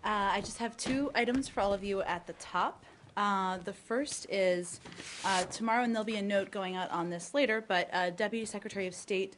I just have two items for all of you at the top. The first is tomorrow, and there'll be a note going out on this later, but Deputy Secretary of State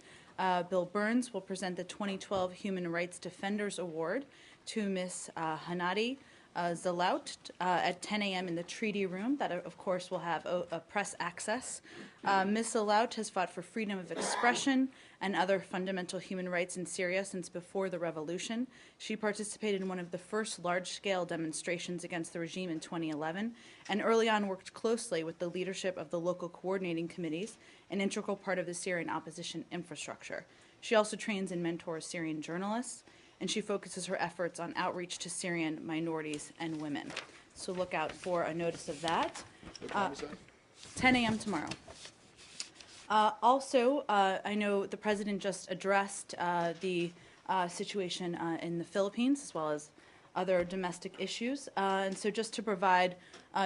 Bill Burns will present the 2012 Human Rights Defenders Award to Ms. Hanadi Zalaut at 10 a.m. in the Treaty Room. That, of course, will have a press access. Ms. Zalaut has fought for freedom of expression and other fundamental human rights in Syria since before the revolution. She participated in one of the first large-scale demonstrations against the regime in 2011, and early on worked closely with the leadership of the local coordinating committees, an integral part of the Syrian opposition infrastructure. She also trains and mentors Syrian journalists, and she focuses her efforts on outreach to Syrian minorities and women. So look out for a notice of that. What time is that? 10 a.m. tomorrow. I know the president just addressed the situation in the Philippines as well as other domestic issues. And so just to provide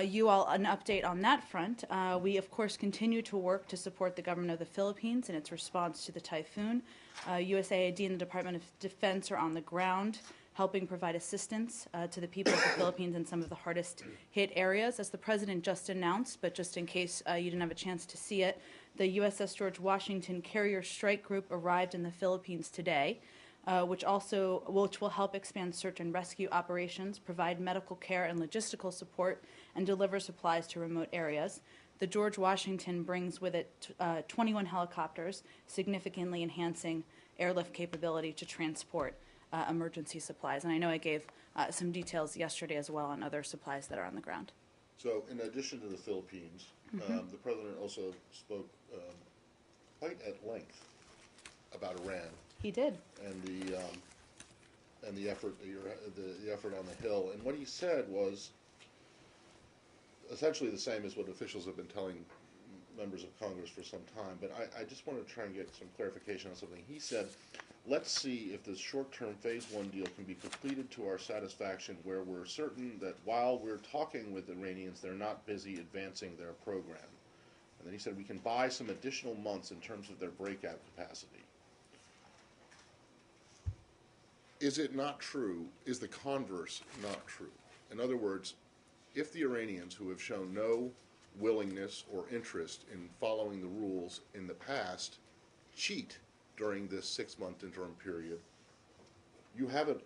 you all an update on that front, we of course continue to work to support the government of the Philippines in its response to the typhoon. USAID and the Department of Defense are on the ground helping provide assistance to the people of the Philippines in some of the hardest hit areas. As the president just announced, but just in case you didn't have a chance to see it, the USS George Washington Carrier Strike Group arrived in the Philippines today, which will help expand search and rescue operations, provide medical care and logistical support, and deliver supplies to remote areas. The George Washington brings with it 21 helicopters, significantly enhancing airlift capability to transport emergency supplies. And I know I gave some details yesterday as well on other supplies that are on the ground. So, in addition to the Philippines, the president also spoke quite at length about Iran. He did. And the effort the effort on the Hill. And what he said was essentially the same as what officials have been telling members of Congress for some time. But I just want to try and get some clarification on something. He said, let's see if this short-term Phase 1 deal can be completed to our satisfaction, where we're certain that while we're talking with the Iranians, they're not busy advancing their program. And then he said we can buy some additional months in terms of their breakout capacity. Is it not true? Is the converse not true? In other words, if the Iranians, who have shown no willingness or interest in following the rules in the past, cheat during this 6-month interim period, you haven't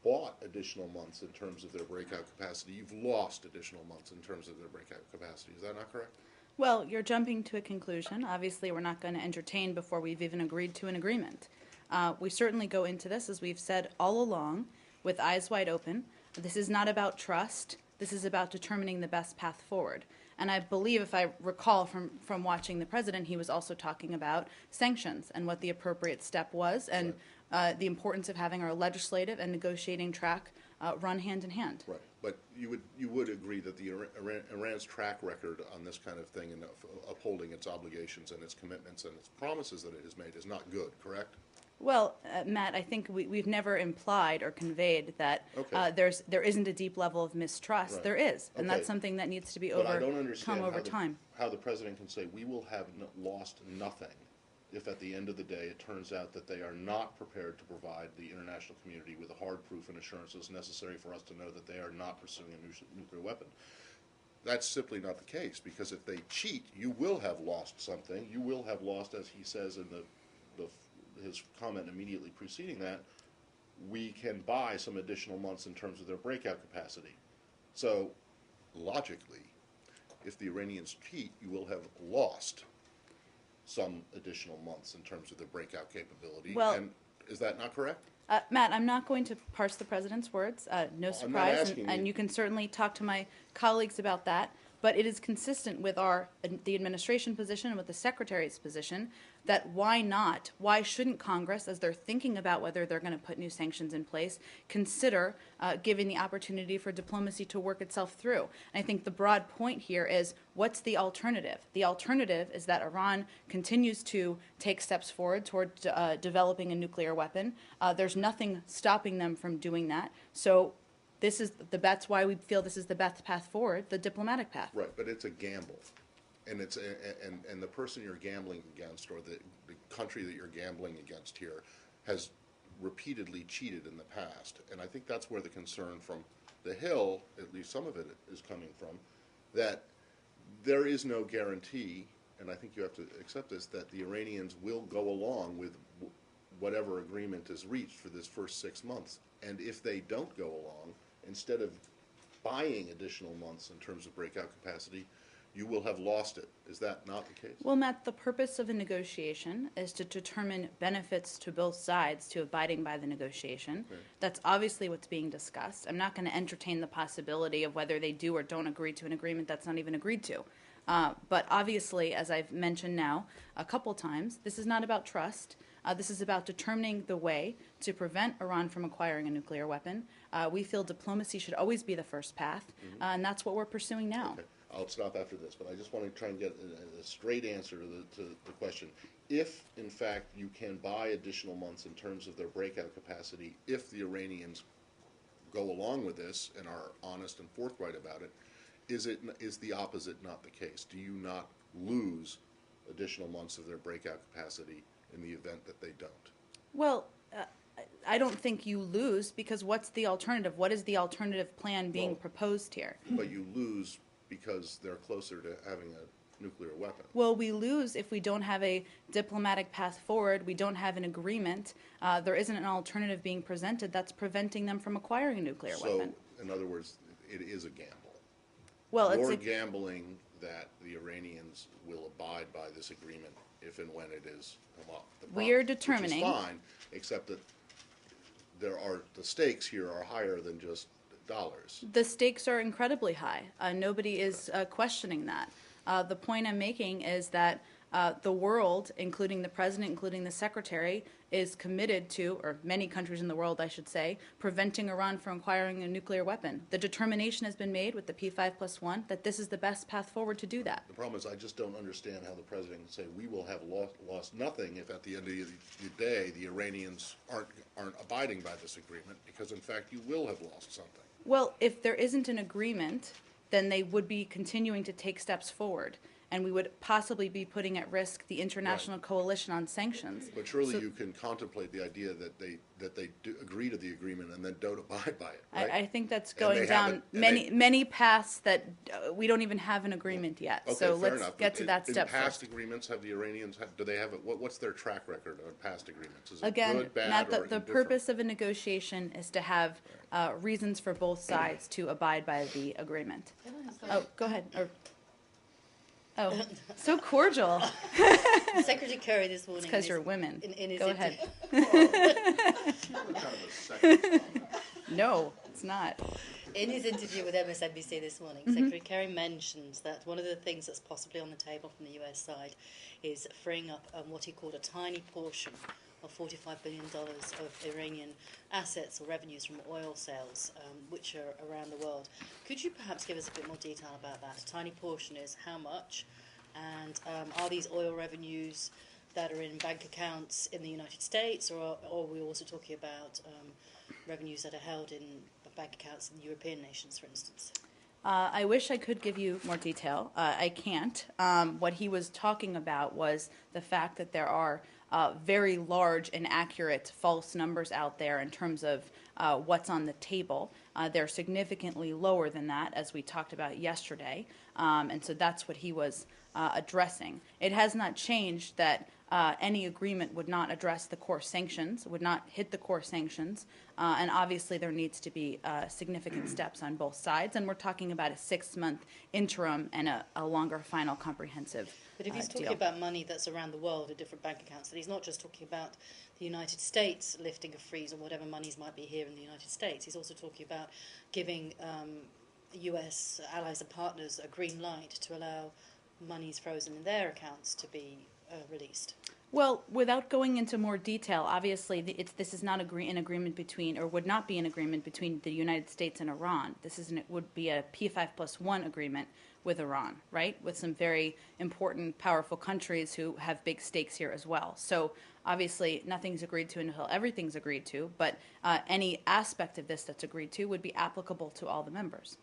bought additional months in terms of their breakout capacity. You've lost additional months in terms of their breakout capacity. Is that not correct? Well, you're jumping to a conclusion. Obviously, we're not going to entertain before we've even agreed to an agreement. We certainly go into this, as we've said all along, with eyes wide open. This is not about trust. This is about determining the best path forward. And I believe, if I recall from watching the president, he was also talking about sanctions and what the appropriate step was, and the importance of having our legislative and negotiating track run hand in hand. Right. But you would agree that the Iran's track record on this kind of thing and upholding its obligations and its commitments and its promises that it has made is not good, correct? Well, Matt, I think we've never implied or conveyed that there isn't a deep level of mistrust. Right. There is, and that's something that needs to be overcome over time. But I don't understand how the president can say we will have lost nothing if at the end of the day it turns out that they are not prepared to provide the international community with the hard proof and assurances necessary for us to know that they are not pursuing a nuclear weapon. That's simply not the case, because if they cheat, you will have lost something. You will have lost, as he says in his comment immediately preceding that, we can buy some additional months in terms of their breakout capacity. So, logically, if the Iranians cheat, you will have lost some additional months in terms of their breakout capability. Well, and is that not correct? Matt, I'm not going to parse the president's words. No surprise, and you can certainly talk to my colleagues about that. But it is consistent with the administration position and with the secretary's position that why shouldn't Congress, as they're thinking about whether they're going to put new sanctions in place, consider giving the opportunity for diplomacy to work itself through? And I think the broad point here is, what's the alternative? The alternative is that Iran continues to take steps forward toward developing a nuclear weapon. There's nothing stopping them from doing that. So that's why we feel this is the best path forward, the diplomatic path. Right, but it's a gamble, and the person you're gambling against, or the country that you're gambling against here, has repeatedly cheated in the past. And I think that's where the concern from the Hill, at least some of it is coming from, that there is no guarantee, and I think you have to accept this, that the Iranians will go along with whatever agreement is reached for this first 6 months. And if they don't go along, instead of buying additional months in terms of breakout capacity, you will have lost it. Is that not the case? Well, Matt, the purpose of a negotiation is to determine benefits to both sides to abiding by the negotiation. Right. That's obviously what's being discussed. I'm not going to entertain the possibility of whether they do or don't agree to an agreement that's not even agreed to. But obviously, as I've mentioned now a couple times, this is not about trust. This is about determining the way to prevent Iran from acquiring a nuclear weapon. We feel diplomacy should always be the first path, and that's what we're pursuing now. Okay. I'll stop after this, but I just want to try and get a straight answer to the question. If, in fact, you can buy additional months in terms of their breakout capacity, if the Iranians go along with this and are honest and forthright about it, is the opposite not the case? Do you not lose additional months of their breakout capacity in the event that they don't? Well, I don't think you lose, because what's the alternative? What is the alternative plan being proposed here? But you lose because they're closer to having a nuclear weapon. Well, we lose if we don't have a diplomatic path forward, we don't have an agreement, there isn't an alternative being presented that's preventing them from acquiring a nuclear weapon. So, in other words, it is a gamble. Well, You're it's gambling that the Iranians will abide by this agreement if and when it is come up. We are determining- Which is fine, except that the stakes here are higher than just dollars. the stakes are incredibly high. Nobody is questioning that. The point I'm making is that the world, including the president, including the secretary, is committed to, or many countries in the world, I should say, preventing Iran from acquiring a nuclear weapon. The determination has been made with the P5+1 that this is the best path forward to do that. The problem is I just don't understand how the president can say we will have lost nothing if at the end of the day the Iranians aren't abiding by this agreement, because in fact you will have lost something. Well, if there isn't an agreement, then they would be continuing to take steps forward, and we would possibly be putting at risk the international coalition on sanctions. But surely So- you can contemplate the idea that they do agree to the agreement and then don't abide by it, right? I think that's And going they down haven't- and many paths that we don't even have an agreement yet. Okay, So fair let's enough. get to But that step in past first. agreements, have the Iranians, do they have, what's their track record on past agreements? Is it Again, good, bad, Matt, or the indifferent? purpose of a negotiation is to have reasons for both sides to abide by the agreement. Oh, go ahead. So cordial. Secretary Kerry this morning. It's because in you're his- women. in his Go inter- ahead. Kind of a second comment. No, it's not. In his interview with MSNBC this morning, Secretary Kerry mentions that one of the things that's possibly on the table from the US side is freeing up what he called a tiny portion of $45 billion of Iranian assets or revenues from oil sales, which are around the world. Could you perhaps give us a bit more detail about that? A tiny portion is how much, and are these oil revenues that are in bank accounts in the United States, or are we also talking about revenues that are held in bank accounts in European nations, for instance? I wish I could give you more detail. I can't. What he was talking about was the fact that there are very large, inaccurate, false numbers out there in terms of what's on the table. They're significantly lower than that, as we talked about yesterday, and so that's what he was addressing. It has not changed that any agreement would not address the core sanctions, would not hit the core sanctions, and obviously there needs to be significant steps on both sides, and we're talking about a 6-month interim and a longer final comprehensive But if he's talking deal. about money that's around the world in different bank accounts, then he's not just talking about the United States lifting a freeze on whatever monies might be here in the United States. He's also talking about giving US allies and partners a green light to allow monies frozen in their accounts to be released. Well, without going into more detail, obviously this is not an agreement between, or would not be an agreement between the United States and Iran. Would be a P5+1 agreement with Iran, right? With some very important, powerful countries who have big stakes here as well. So obviously nothing's agreed to until everything's agreed to, but any aspect of this that's agreed to would be applicable to all the members.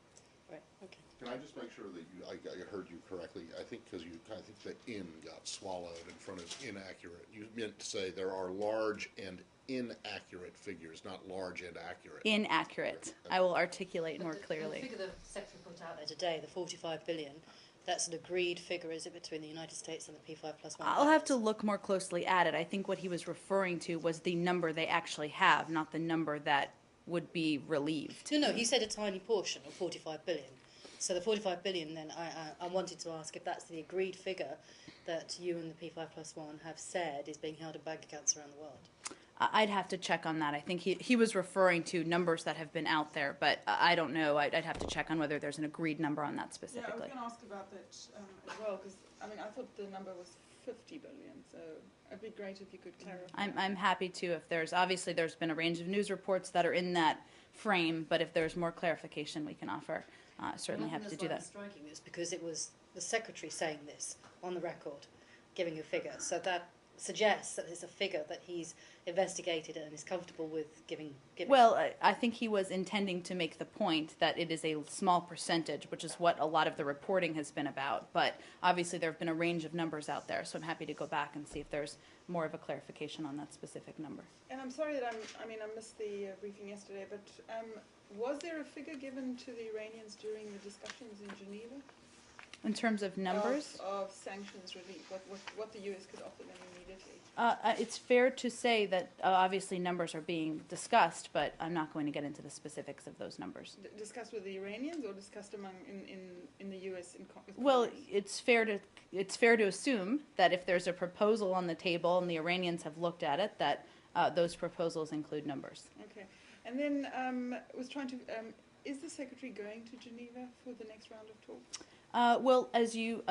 Right, okay. Can I just make sure that I heard you correctly? I think because I think the "in" got swallowed in front of inaccurate. You meant to say there are large and inaccurate figures, not large and accurate. Inaccurate. I will articulate more The clearly. figure the Secretary put out there today, the 45 billion, that's an agreed figure, is it, between the United States and the P5+1? I'll have to look more closely at it. I think what he was referring to was the number they actually have, not the number that would be relieved. No, he said a tiny portion of 45 billion. So the 45 billion, then, I wanted to ask if that's the agreed figure that you and the P5+1 have said is being held in bank accounts around the world. I'd have to check on that. I think he was referring to numbers that have been out there, but I don't know. I'd have to check on whether there's an agreed number on that Yeah, I was specifically. going to ask about that as well, because I mean, I thought the number was 50 billion, so it'd be great if you could clarify. I'm happy to. If there's been a range of news reports that are in that frame, but if there's more clarification we can offer, certainly happy to do that. That's striking is because it was the Secretary saying this on the record, giving a figure. So that suggests that it's a figure that he's investigated and is comfortable with giving. Well, I think he was intending to make the point that it is a small percentage, which is what a lot of the reporting has been about. But obviously there have been a range of numbers out there, so I'm happy to go back and see if there's more of a clarification on that specific number. And I'm sorry that I missed the briefing yesterday, but was there a figure given to the Iranians during the discussions in Geneva? In terms of numbers? Of sanctions relief, what the U.S. could offer them immediately? It's fair to say that obviously numbers are being discussed, but I'm not going to get into the specifics of those numbers. Discussed with the Iranians or discussed among in the U.S. with Well, Congress? it's fair to assume that if there's a proposal on the table and the Iranians have looked at it, that those proposals include numbers. Okay. And then I was trying to, is the Secretary going to Geneva for the next round of talks? Well, as you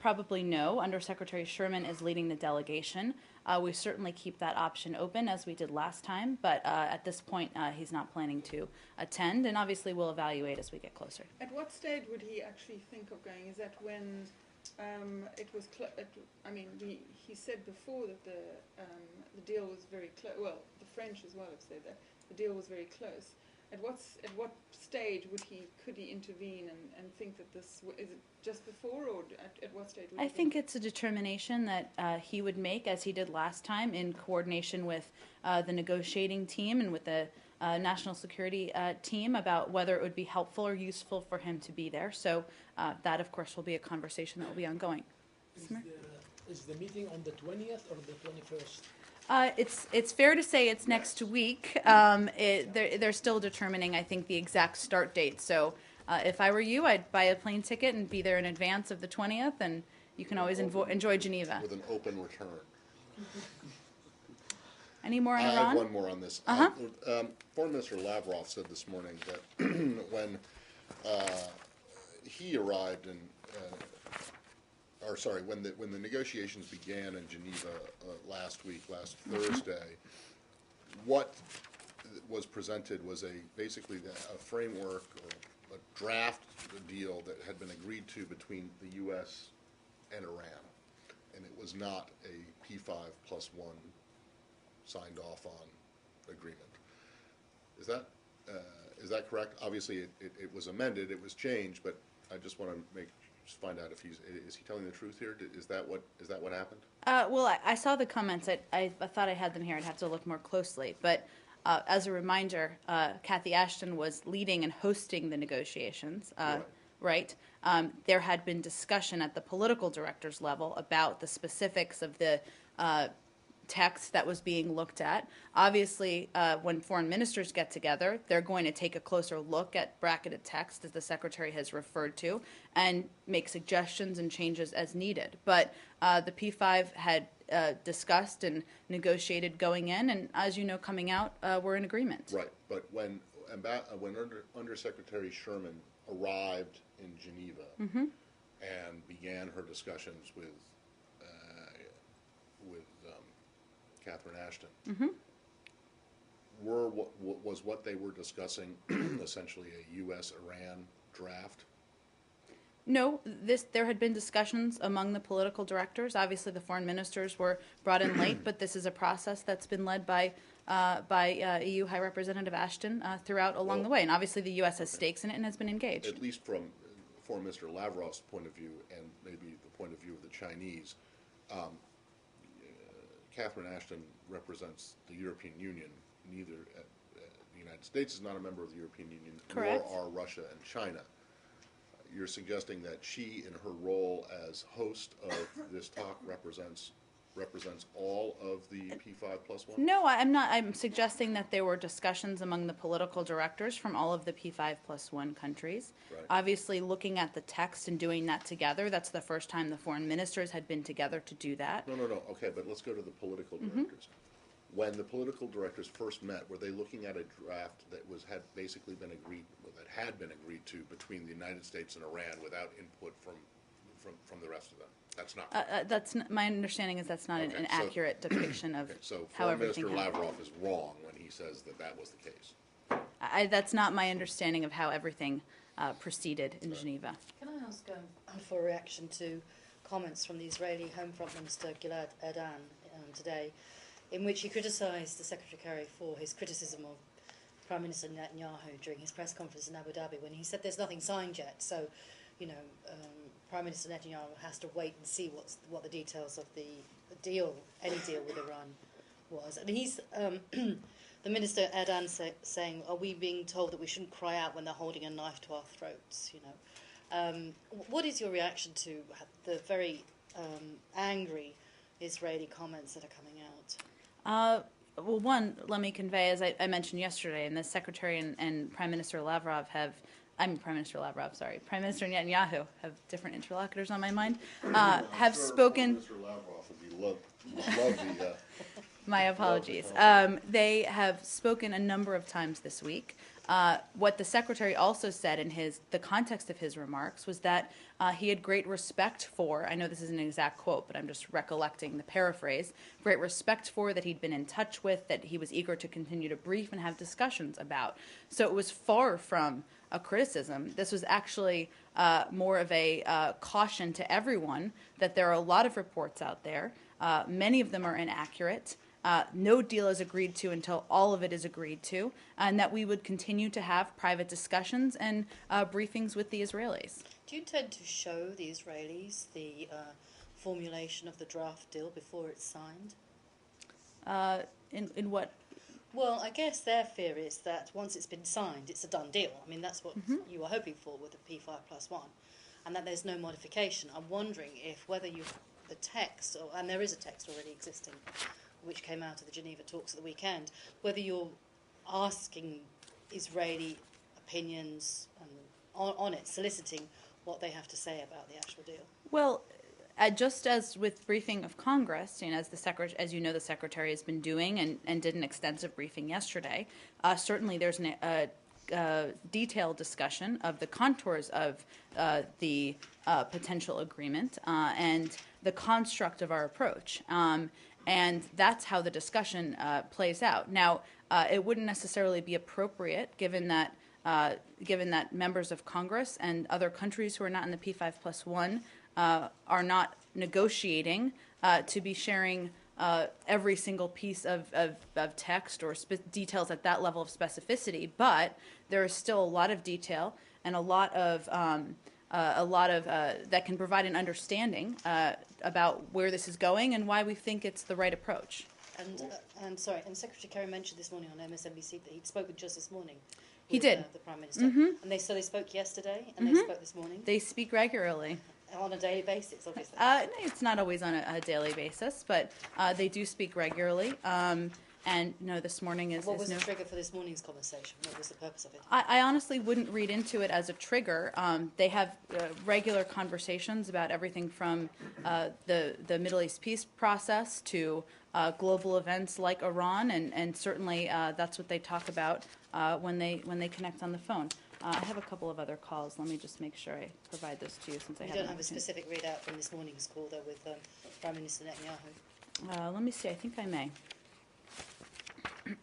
probably know, Undersecretary Sherman is leading the delegation. We certainly keep that option open, as we did last time, but at this point, he's not planning to attend, and obviously we'll evaluate as we get closer. At what stage would he actually think of going? Is that when it was, he said before that the deal was very close, well, the French as well have said that, the deal was very close. At what stage could he intervene and think that this, is it just before or at what stage would he I think it's a determination that he would make, as he did last time, in coordination with the negotiating team and with the national security team about whether it would be helpful or useful for him to be there. So that, of course, will be a conversation that will be ongoing. Is the meeting on the 20th or the 21st? It's fair to say it's next week. They're still determining, I think, the exact start date. So if I were you, I'd buy a plane ticket and be there in advance of the 20th, and you can always enjoy Geneva. With an open return. Any more on I Iran? have one more on this. Foreign Minister Lavrov said this morning that when he arrived in, when the negotiations began in Geneva last Thursday, what was presented was basically a framework or a draft deal that had been agreed to between the U.S. and Iran, and it was not a P5+1 signed off on agreement. Is that correct? Obviously, it was amended, it was changed, but I just want to find out if is he telling the truth here? Is that what happened? Well, I saw the comments. I thought I had them here. I'd have to look more closely. But as a reminder, Cathy Ashton was leading and hosting the negotiations, right? There had been discussion at the political directors level about the specifics of the text that was being looked at. Obviously, when foreign ministers get together, they're going to take a closer look at bracketed text, as the Secretary has referred to, and make suggestions and changes as needed. But the P5 had discussed and negotiated going in, and as you know, coming out, we're in agreement. Right, but when Undersecretary Sherman arrived in Geneva and began her discussions with Catherine Ashton, was what they were discussing essentially a U.S.-Iran draft? No, there had been discussions among the political directors. Obviously, the foreign ministers were brought in late, but this is a process that's been led by EU High Representative Ashton throughout along the way. And obviously, the U.S. has stakes in it and has been engaged. At least from Foreign Minister Lavrov's point of view, and maybe the point of view of the Chinese, Catherine Ashton represents the European Union. Neither the United States is not a member of the European Union, Correct. nor are Russia and China. You're suggesting that she, in her role as host of this talk, represents all of the P5+1? No, I'm not. I'm suggesting that there were discussions among the political directors from all of the P5+1 countries. Right. Obviously, looking at the text and doing that together, that's the first time the foreign ministers had been together to do that. No. Okay, but let's go to the political directors. When the political directors first met, were they looking at a draft that had basically been agreed to between the United States and Iran without input from the rest of them? That's not. My understanding is that's not Okay, an so- accurate depiction of So how Foreign everything Minister happened. Lavrov is wrong when he says that was the case. That's not my understanding of how everything proceeded in Geneva. Can I ask for a reaction to comments from the Israeli Home Front Minister Gilad Erdan today, in which he criticised the Secretary Kerry for his criticism of Prime Minister Netanyahu during his press conference in Abu Dhabi, when he said there's nothing signed yet, so, Prime Minister Netanyahu has to wait and see what the details of the deal, any deal with Iran was. And he's, the Minister Erdan saying, are we being told that we shouldn't cry out when they're holding a knife to our throats, What is your reaction to the very angry Israeli comments that are coming out? Well, one, let me convey, as I mentioned yesterday, and the Secretary and Prime Minister Prime Minister Netanyahu, have different interlocutors on my mind, have spoken. Mr. Lavrov would love the. My apologies. They have spoken a number of times this week. What the Secretary also said in the context of his remarks was that he had great respect for, I know this isn't an exact quote, but I'm just recollecting the paraphrase, great respect for, that he'd been in touch with, that he was eager to continue to brief and have discussions about. So it was far from a criticism. This was actually more of a caution to everyone that there are a lot of reports out there. Many of them are inaccurate. No deal is agreed to until all of it is agreed to, and that we would continue to have private discussions and briefings with the Israelis. Do you intend to show the Israelis the formulation of the draft deal before it's signed? In what? Well, I guess their fear is that once it's been signed, it's a done deal. I mean, that's what you were hoping for with the P5+1, and that there's no modification. I'm wondering if the text, and there is a text already existing, which came out of the Geneva talks at the weekend, whether you're asking Israeli opinions on it, soliciting what they have to say about the actual deal. Well, just as with briefing of Congress, as the as you know, the Secretary has been doing and did an extensive briefing yesterday, certainly there's a detailed discussion of the contours of the potential agreement and the construct of our approach. And that's how the discussion plays out. Now, it wouldn't necessarily be appropriate, given that members of Congress and other countries who are not in the P5+1 are not negotiating, to be sharing every single piece of text or details at that level of specificity. But there is still a lot of detail and a lot of that can provide an understanding about where this is going and why we think it's the right approach. And Secretary Kerry mentioned this morning on MSNBC that he'd spoken just this morning. He with, did. The Prime Minister. And they spoke yesterday and they spoke this morning. They speak regularly. On a daily basis, obviously. It's not always on a daily basis, but they do speak regularly. And no, this morning is. What was the trigger for this morning's conversation? What was the purpose of it? I honestly wouldn't read into it as a trigger. They have regular conversations about everything from the Middle East peace process to global events like Iran, and certainly that's what they talk about when they connect on the phone. I have a couple of other calls. Let me just make sure I provide those to you since I You don't have a specific readout from this morning's call, though, with Prime Minister Netanyahu? Let me see. I think I may.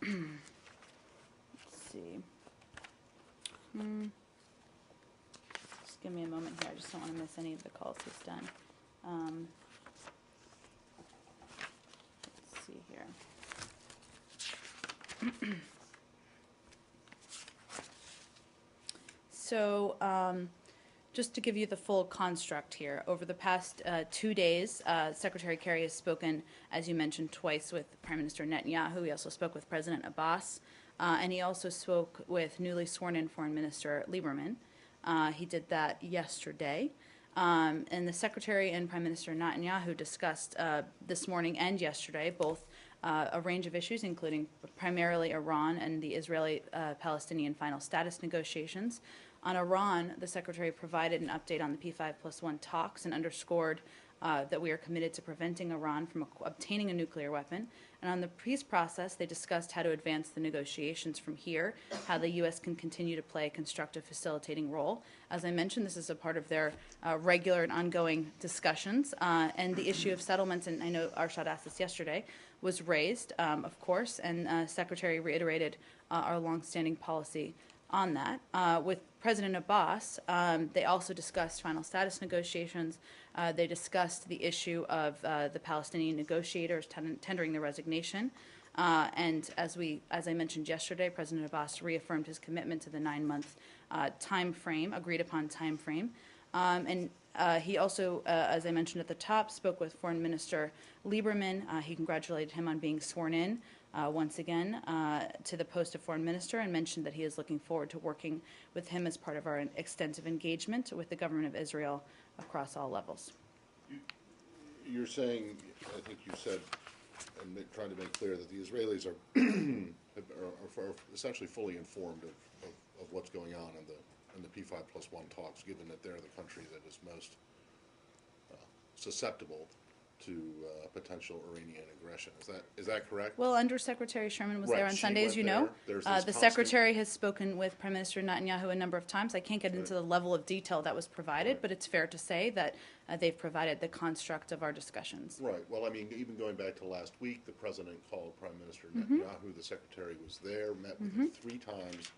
Let's see. Just give me a moment here. I just don't want to miss any of the calls he's done. Let's see here. So, just to give you the full construct here, over the past 2 days, Secretary Kerry has spoken, as you mentioned, twice with Prime Minister Netanyahu. He also spoke with President Abbas, and he also spoke with newly sworn-in Foreign Minister Lieberman. He did that yesterday. And the Secretary and Prime Minister Netanyahu discussed this morning and yesterday both a range of issues, including primarily Iran and the Israeli-Palestinian final status negotiations. On Iran, the Secretary provided an update on the P5+1 talks and underscored that we are committed to preventing Iran from obtaining a nuclear weapon. And on the peace process, they discussed how to advance the negotiations from here, how the U.S. can continue to play a constructive facilitating role. As I mentioned, this is a part of their regular and ongoing discussions. And the issue of settlements, and I know Arshad asked this yesterday, was raised, of course, and Secretary reiterated our longstanding policy on that. With President Abbas, they also discussed final status negotiations. They discussed the issue of the Palestinian negotiators tendering their resignation. And as I mentioned yesterday, President Abbas reaffirmed his commitment to the 9-month agreed upon time frame. And he also, as I mentioned at the top, spoke with Foreign Minister Lieberman. He congratulated him on being sworn in once again to the post of Foreign Minister, and mentioned that he is looking forward to working with him as part of our extensive engagement with the government of Israel across all levels. You're saying, I think you said, and trying to make clear that the Israelis are essentially fully informed of what's going on in the P5+1 talks, given that they're the country that is most susceptible to potential Iranian aggression. Is that correct? Well, Undersecretary Sherman was Right, there on she Sunday, as went you there. know. There's The this constant- Secretary has spoken with Prime Minister Netanyahu a number of times. I can't get into the level of detail that was provided, Right. but it's fair to say that they've provided the construct of our discussions. Right. Well, I mean, even going back to last week, the President called Prime Minister Netanyahu. The Secretary was there, met with him 3 times.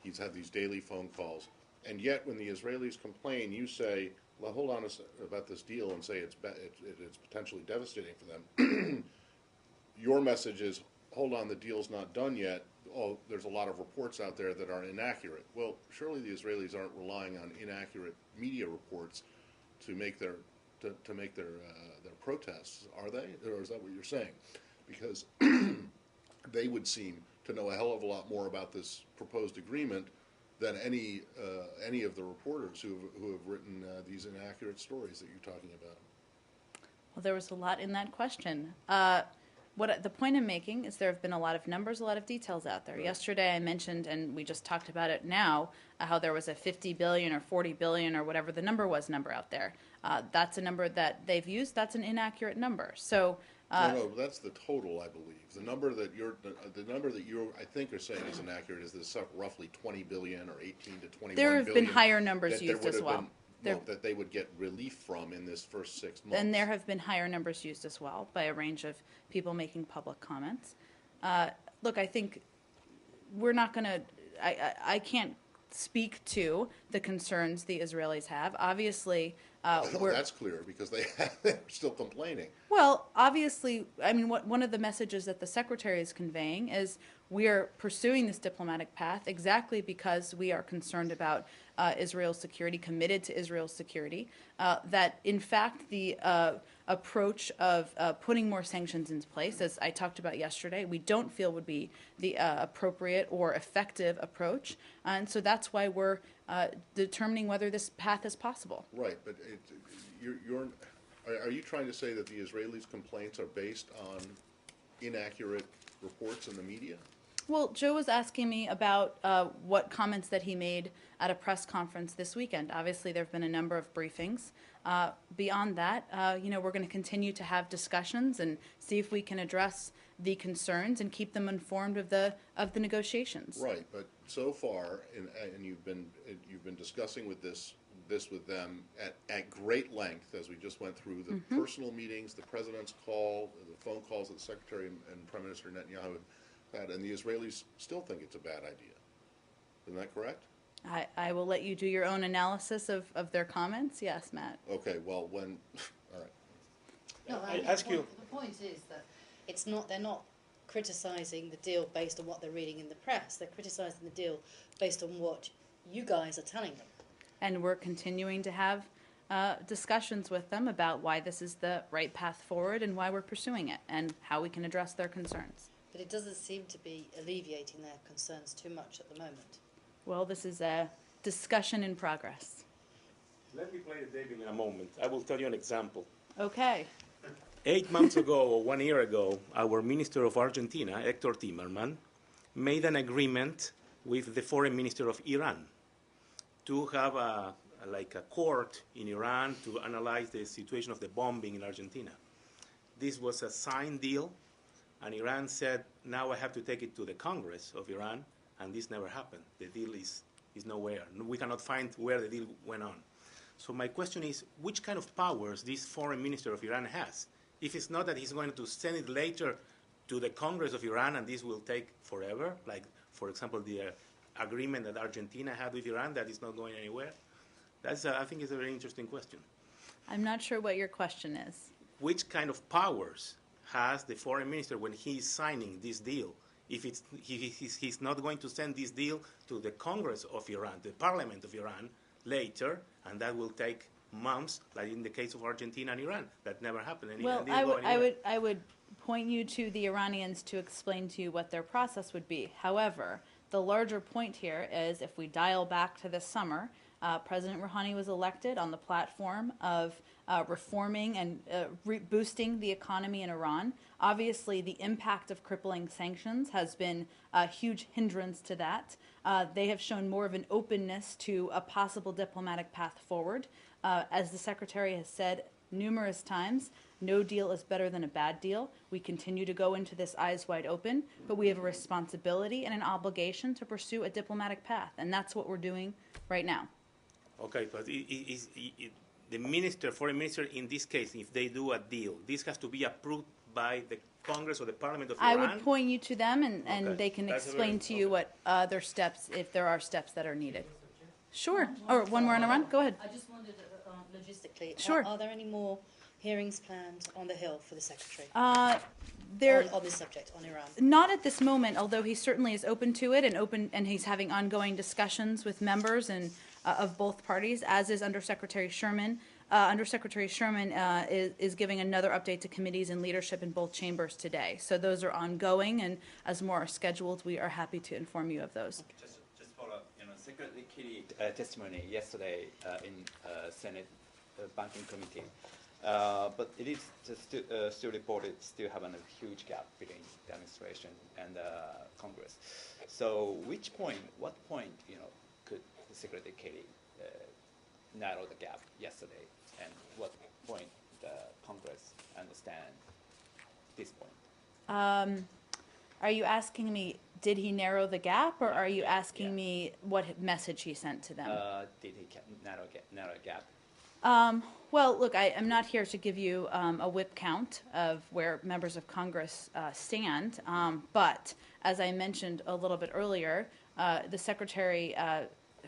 He's had these daily phone calls. And yet, when the Israelis complain, you say, well, hold on about this deal, and say it's potentially devastating for them. Your message is, hold on, the deal's not done yet. Oh, there's a lot of reports out there that are inaccurate. Well, surely the Israelis aren't relying on inaccurate media reports to make their protests, are they? Or is that what you're saying? Because they would seem to know a hell of a lot more about this proposed agreement than any of the reporters who have written these inaccurate stories that you're talking about. Well, there was a lot in that question. The point I'm making is there have been a lot of numbers, a lot of details out there. Right. Yesterday I mentioned, and we just talked about it now, how there was a 50 billion or 40 billion or whatever the number out there. That's a number that they've used. That's an inaccurate number. So No, that's the total, I believe. The number that you I think are saying is inaccurate is this roughly 20 billion or 18 to 21 there have billion been higher numbers that there used would as have well. been, that they would get relief from in this first 6 months. And there have been higher numbers used as well by a range of people making public comments. Look, I think we're not going to, I can't speak to the concerns the Israelis have. Obviously, that's clear because they're still complaining. Well, obviously, I mean, one of the messages that the Secretary is conveying is we are pursuing this diplomatic path exactly because we are concerned about Israel's security, committed to Israel's security, that in fact the approach of putting more sanctions in place, as I talked about yesterday, we don't feel would be the appropriate or effective approach. And so that's why we're determining whether this path is possible. Right, but are you trying to say that the Israelis' complaints are based on inaccurate reports in the media? Well, Joe was asking me about what comments that he made at a press conference this weekend. Obviously, there have been a number of briefings. Beyond that, we're going to continue to have discussions and see if we can address the concerns and keep them informed of the negotiations. Right, but so far, and you've been discussing with them at great length, as we just went through the personal meetings, the president's call, the phone calls that the Secretary and Prime Minister Netanyahu had, and the Israelis still think it's a bad idea. Isn't that correct? I will let you do your own analysis of their comments. Yes, Matt. Okay, well, all right. No, I the ask point- you- The point is that they're not criticising the deal based on what they're reading in the press. They're criticising the deal based on what you guys are telling them. and we're continuing to have discussions with them about why this is the right path forward and why we're pursuing it and how we can address their concerns. But it doesn't seem to be alleviating their concerns too much at the moment. Well, this is a discussion in progress. Let me play the devil in a moment. I will tell you an example. Okay. 8 months ago, or 1 year ago, our Minister of Argentina, Hector Timerman, made an agreement with the Foreign Minister of Iran to have a court in Iran to analyze the situation of the bombing in Argentina. This was a signed deal, and Iran said, now I have to take it to the Congress of Iran, and this never happened. The deal is nowhere. We cannot find where the deal went on. So my question is, which kind of powers this foreign minister of Iran has? If it's not that he's going to send it later to the Congress of Iran and this will take forever, like, for example, the agreement that Argentina had with Iran that is not going anywhere? That's, I think, is a very interesting question. I'm not sure what your question is. Which kind of powers has the foreign minister when he's signing this deal? If he's not going to send this deal to the Congress of Iran, the Parliament of Iran, later, and that will take months, like in the case of Argentina and Iran, that never happened. And Well, I would point you to the Iranians to explain to you what their process would be. However, the larger point here is if we dial back to this summer, President Rouhani was elected on the platform of reforming and boosting the economy in Iran. Obviously, the impact of crippling sanctions has been a huge hindrance to that. They have shown more of an openness to a possible diplomatic path forward. As the Secretary has said numerous times, no deal is better than a bad deal. We continue to go into this eyes wide open, but we have a responsibility and an obligation to pursue a diplomatic path, and that's what we're doing right now. Okay, but the minister, foreign minister, in this case, if they do a deal, this has to be approved by the Congress or the Parliament of I Iran? would point you to them, and Okay. they can That's explain to you okay. what other steps, if there are steps that are needed. Sure. Or one more on Iran? Go ahead. I just wondered, logistically, Sure. are there any more hearings planned on the Hill for the Secretary There, on this subject, on Iran? not at this moment, although he certainly is open to it and he's having ongoing discussions with members and of both parties, as is Undersecretary Sherman. Undersecretary Sherman is giving another update to committees and leadership in both chambers today. So those are ongoing, and as more are scheduled, we are happy to inform you of those. Just follow up, Secretary Kelly testimony yesterday in Senate Banking Committee, but it is still reported still having a huge gap between the administration and Congress. So what point, could Secretary Kelly narrow the gap yesterday, and what point the Congress understand this point? Are you asking me, did he narrow the gap, or are you asking me what message he sent to them? Did he narrow a gap? Well, look, I'm not here to give you a whip count of where members of Congress stand, but as I mentioned a little bit earlier, the Secretary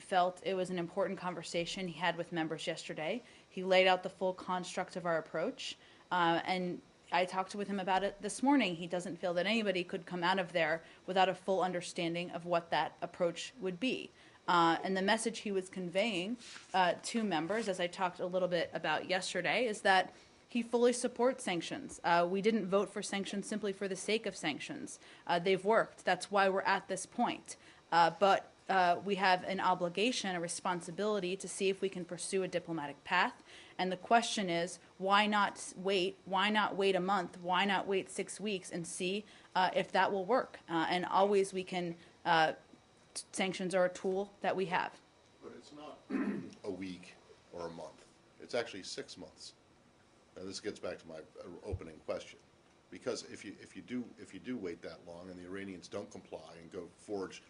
felt it was an important conversation he had with members yesterday. He laid out the full construct of our approach, and I talked with him about it this morning. He doesn't feel that anybody could come out of there without a full understanding of what that approach would be. And the message he was conveying to members, as I talked a little bit about yesterday, is that he fully supports sanctions. We didn't vote for sanctions simply for the sake of sanctions. They've worked. That's why we're at this point. But we have an obligation, a responsibility to see if we can pursue a diplomatic path. And the question is, why not wait? Why not wait a month? Why not wait 6 weeks and see if that will work? And always we can, sanctions are a tool that we have. But it's not a week or a month. It's actually 6 months. And this gets back to my opening question. Because if you do wait that long and the Iranians don't comply and go forge,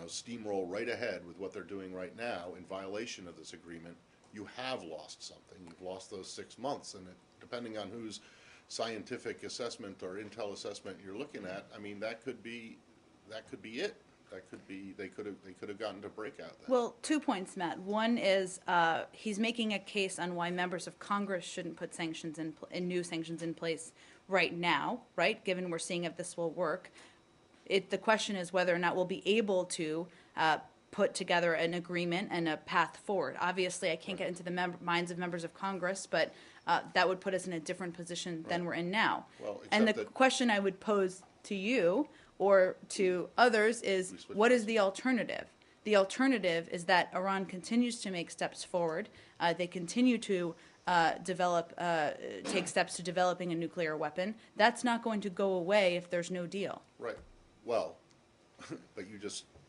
steamroll right ahead with what they're doing right now in violation of this agreement, you have lost something. You've lost those 6 months, and depending on whose scientific assessment or intel assessment you're looking at, I mean, that could be it. That could be they could have gotten to breakout then. Well, 2 points, Matt. One is he's making a case on why members of Congress shouldn't put sanctions in new sanctions in place right now, right? Given we're seeing if this will work. The question is whether or not we'll be able to put together an agreement and a path forward. Obviously, I can't get into the minds of members of Congress, but that would put us in a different position than we're in now. Well, And the except that- question I would pose to you or to others is, We switch what is the alternative? The alternative is that Iran continues to make steps forward. They continue to take steps to developing a nuclear weapon. That's not going to go away if there's no deal. Right. Well, but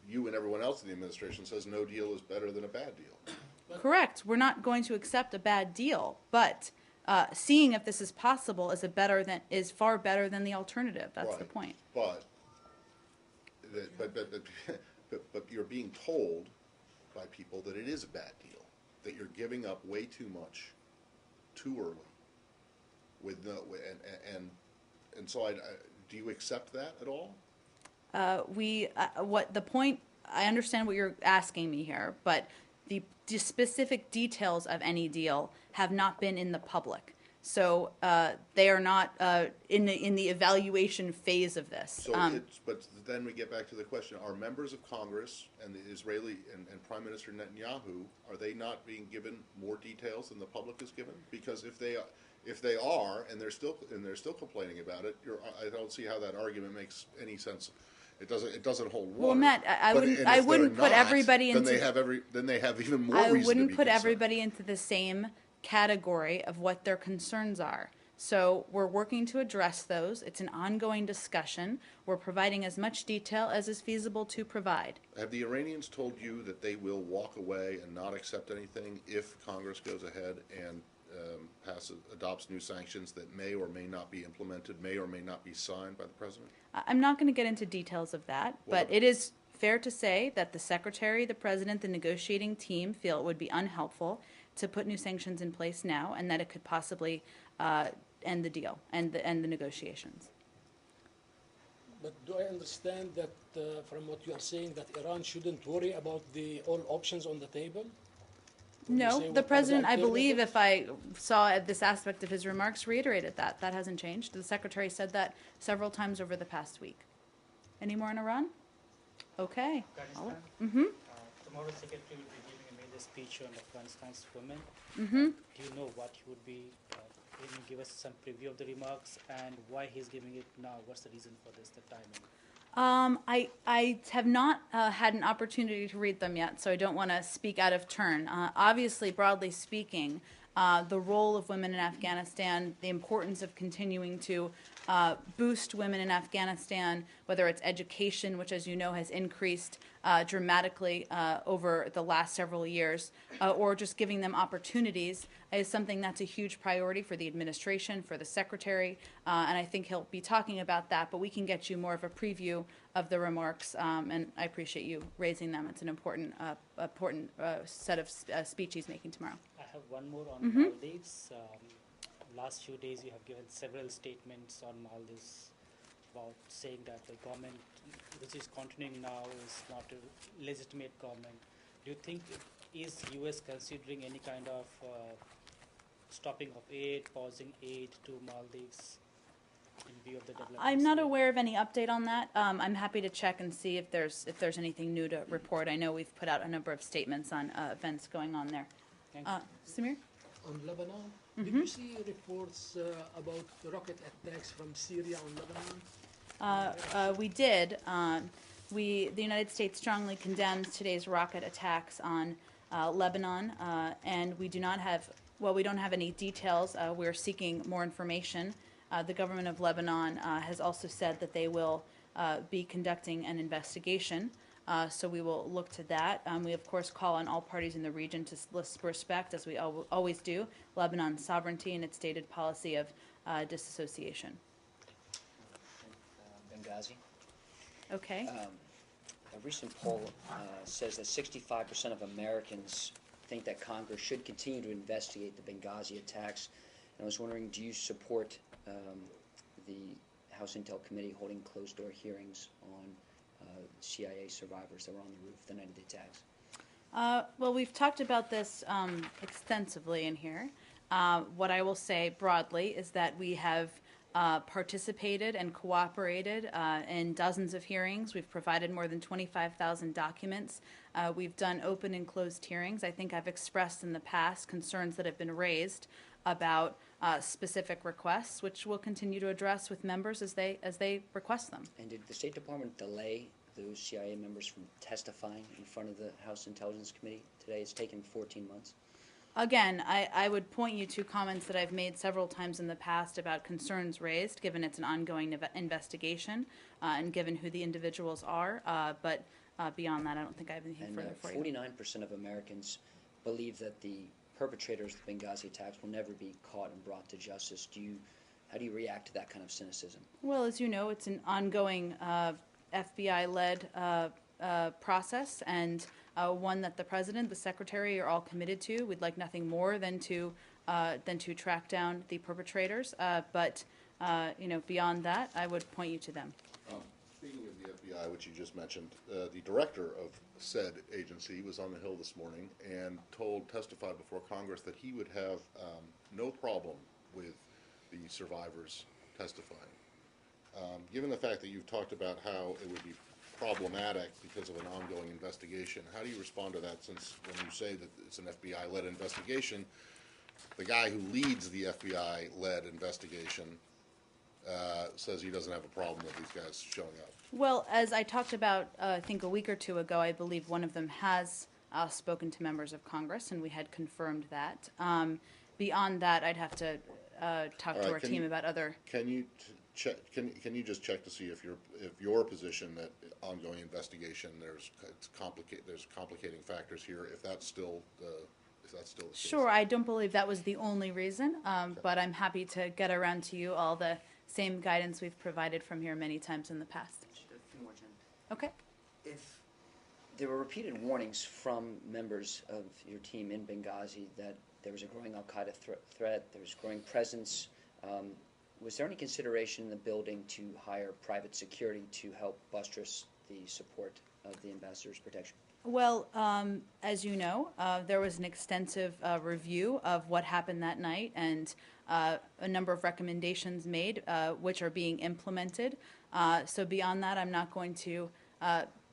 you and everyone else in the administration says no deal is better than a bad deal. Correct. We're not going to accept a bad deal, but seeing if this is possible is far better than the alternative. That's the Right. point. But you're being told by people that it is a bad deal, that you're giving up way too much, too early, with no and so do you accept that at all? What the point? I understand what you're asking me here, but the specific details of any deal have not been in the public, so they are not in the evaluation phase of this. So but then we get back to the question: are members of Congress and the Israeli and Prime Minister Netanyahu, are they not being given more details than the public is given? Because if they are, and they're still complaining about it, I don't see how that argument makes any sense. It doesn't hold water. Well, Matt, I wouldn't put everybody into. Then they have even more. I reason wouldn't to be put concerned. everybody into the same category of what their concerns are. So we're working to address those. It's an ongoing discussion. We're providing as much detail as is feasible to provide. Have the Iranians told you that they will walk away and not accept anything if Congress goes ahead and adopts new sanctions that may or may not be implemented, may or may not be signed by the president? I'm not going to get into details of that, but it is fair to say that the Secretary, the President, the negotiating team feel it would be unhelpful to put new sanctions in place now, and that it could possibly end the deal and the negotiations. But do I understand that from what you are saying that Iran shouldn't worry about all options on the table? When you say No, what the are President, I believe, alternatives? if I saw this aspect of his remarks, reiterated that. That hasn't changed. The Secretary said that several times over the past week. Any more on Iran? Okay. Afghanistan. Tomorrow, Secretary will be giving a major speech on Afghanistan's women. Do you know what he would be? Can you give us some preview of the remarks and why he's giving it now? What's the reason for this? The timing. I have not had an opportunity to read them yet, so I don't want to speak out of turn. Obviously, broadly speaking, the role of women in Afghanistan, the importance of continuing to boost women in Afghanistan, whether it's education, which, as you know, has increased dramatically over the last several years, or just giving them opportunities, is something that's a huge priority for the administration, for the Secretary, and I think he'll be talking about that, but we can get you more of a preview of the remarks, and I appreciate you raising them. It's an important set of speech he's making tomorrow. I have one more on Maldives. Last few days, you have given several statements on Maldives about saying that the government, which is continuing now, is not a legitimate government. Do you think is U.S. considering any kind of stopping of aid, pausing aid to Maldives in view of the developments? I'm not aware of any update on that. I'm happy to check and see if there's anything new to report. I know we've put out a number of statements on events going on there. Thank you. Samir? On Lebanon, did you see reports about rocket attacks from Syria on Lebanon? We did. The United States strongly condemns today's rocket attacks on Lebanon, and we don't have any details. We're seeking more information. The government of Lebanon has also said that they will be conducting an investigation, so we will look to that. We, of course, call on all parties in the region to respect, as we always do, Lebanon's sovereignty and its stated policy of disassociation. Benghazi. Okay. A recent poll says that 65% of Americans think that Congress should continue to investigate the Benghazi attacks. And I was wondering, do you support the House Intel Committee holding closed-door hearings on CIA survivors that were on the roof the night of the attacks? Well, we've talked about this extensively in here. What I will say broadly is that we have participated and cooperated in dozens of hearings. We've provided more than 25,000 documents. We've done open and closed hearings. I think I've expressed in the past concerns that have been raised about specific requests, which we'll continue to address with members as they request them. And did the State Department delay those CIA members from testifying in front of the House Intelligence Committee today? It's taken 14 months. Again, I would point you to comments that I've made several times in the past about concerns raised, given it's an ongoing investigation and given who the individuals are. But beyond that, I don't think I have anything further for you. 49% of Americans believe that the perpetrators of the Benghazi attacks will never be caught and brought to justice. How do you react to that kind of cynicism? Well, as you know, it's an ongoing FBI-led process, and one that the president, the secretary, are all committed to. We'd like nothing more than to track down the perpetrators. But beyond that, I would point you to them. Speaking of the FBI, which you just mentioned, the director of said agency was on the Hill this morning and testified before Congress that he would have no problem with the survivors testifying. Given the fact that you've talked about how it would be problematic because of an ongoing investigation, how do you respond to that, since when you say that it's an FBI-led investigation, the guy who leads the FBI-led investigation says he doesn't have a problem with these guys showing up? Well, as I talked about, I think a week or two ago, I believe one of them has spoken to members of Congress, and we had confirmed that. Beyond that, I'd have to talk to our team about other. Can you check? Can you just check to see if your position that ongoing investigation there's complicating factors here, if that's still the case? Sure, I don't believe that was the only reason, but I'm happy to get around to you all the same guidance we've provided from here many times in the past. A few more, Jen. Okay. If there were repeated warnings from members of your team in Benghazi that there was a growing al-Qaeda threat, there was growing presence, was there any consideration in the building to hire private security to help buttress the support of the ambassador's protection? Well, as you know, there was an extensive review of what happened that night, and a number of recommendations made, which are being implemented. So beyond that, I'm not going to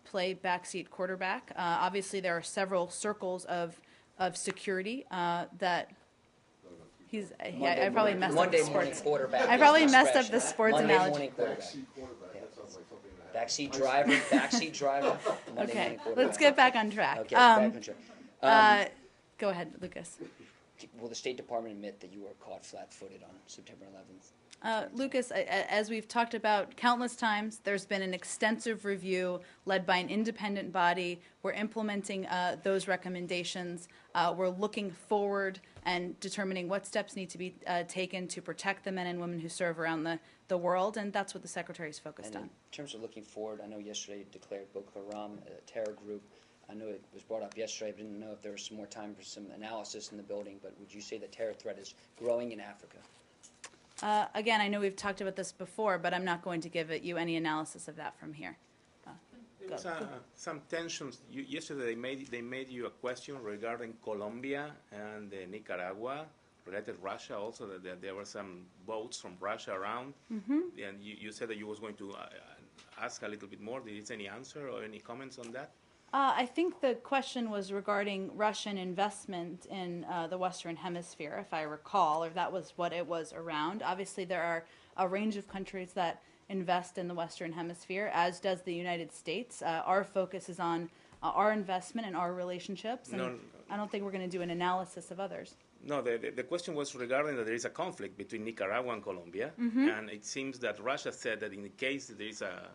play backseat quarterback. Obviously, there are several circles of security that. I probably messed up the sports. I probably messed up the sports analogy. Backseat driver. Okay, let's get back on track. Okay, back on track. Go ahead, Lucas. Will the State Department admit that you were caught flat-footed on September 11th? Lucas, as we've talked about countless times, there's been an extensive review led by an independent body. We're implementing those recommendations. We're looking forward and determining what steps need to be taken to protect the men and women who serve around the world, and that's what the Secretary is focused on. In terms of looking forward, I know yesterday you declared Boko Haram a terror group. I know it was brought up yesterday. I didn't know if there was some more time for some analysis in the building, but would you say the terror threat is growing in Africa? Again, I know we've talked about this before, but I'm not going to give you any analysis of that from here. There was some tensions. Yesterday they made you a question regarding Colombia and Nicaragua, related Russia also, that there were some boats from Russia around. Mm-hmm. And you said that you was going to ask a little bit more. Did you any answer or any comments on that? I think the question was regarding Russian investment in the Western Hemisphere, if I recall, or that was what it was around. Obviously, there are a range of countries that invest in the Western Hemisphere, as does the United States. Our focus is on our investment and our relationships, and I don't think we're going to do an analysis of others. No, the question was regarding that there is a conflict between Nicaragua and Colombia, mm-hmm. and it seems that Russia said that in the case there is a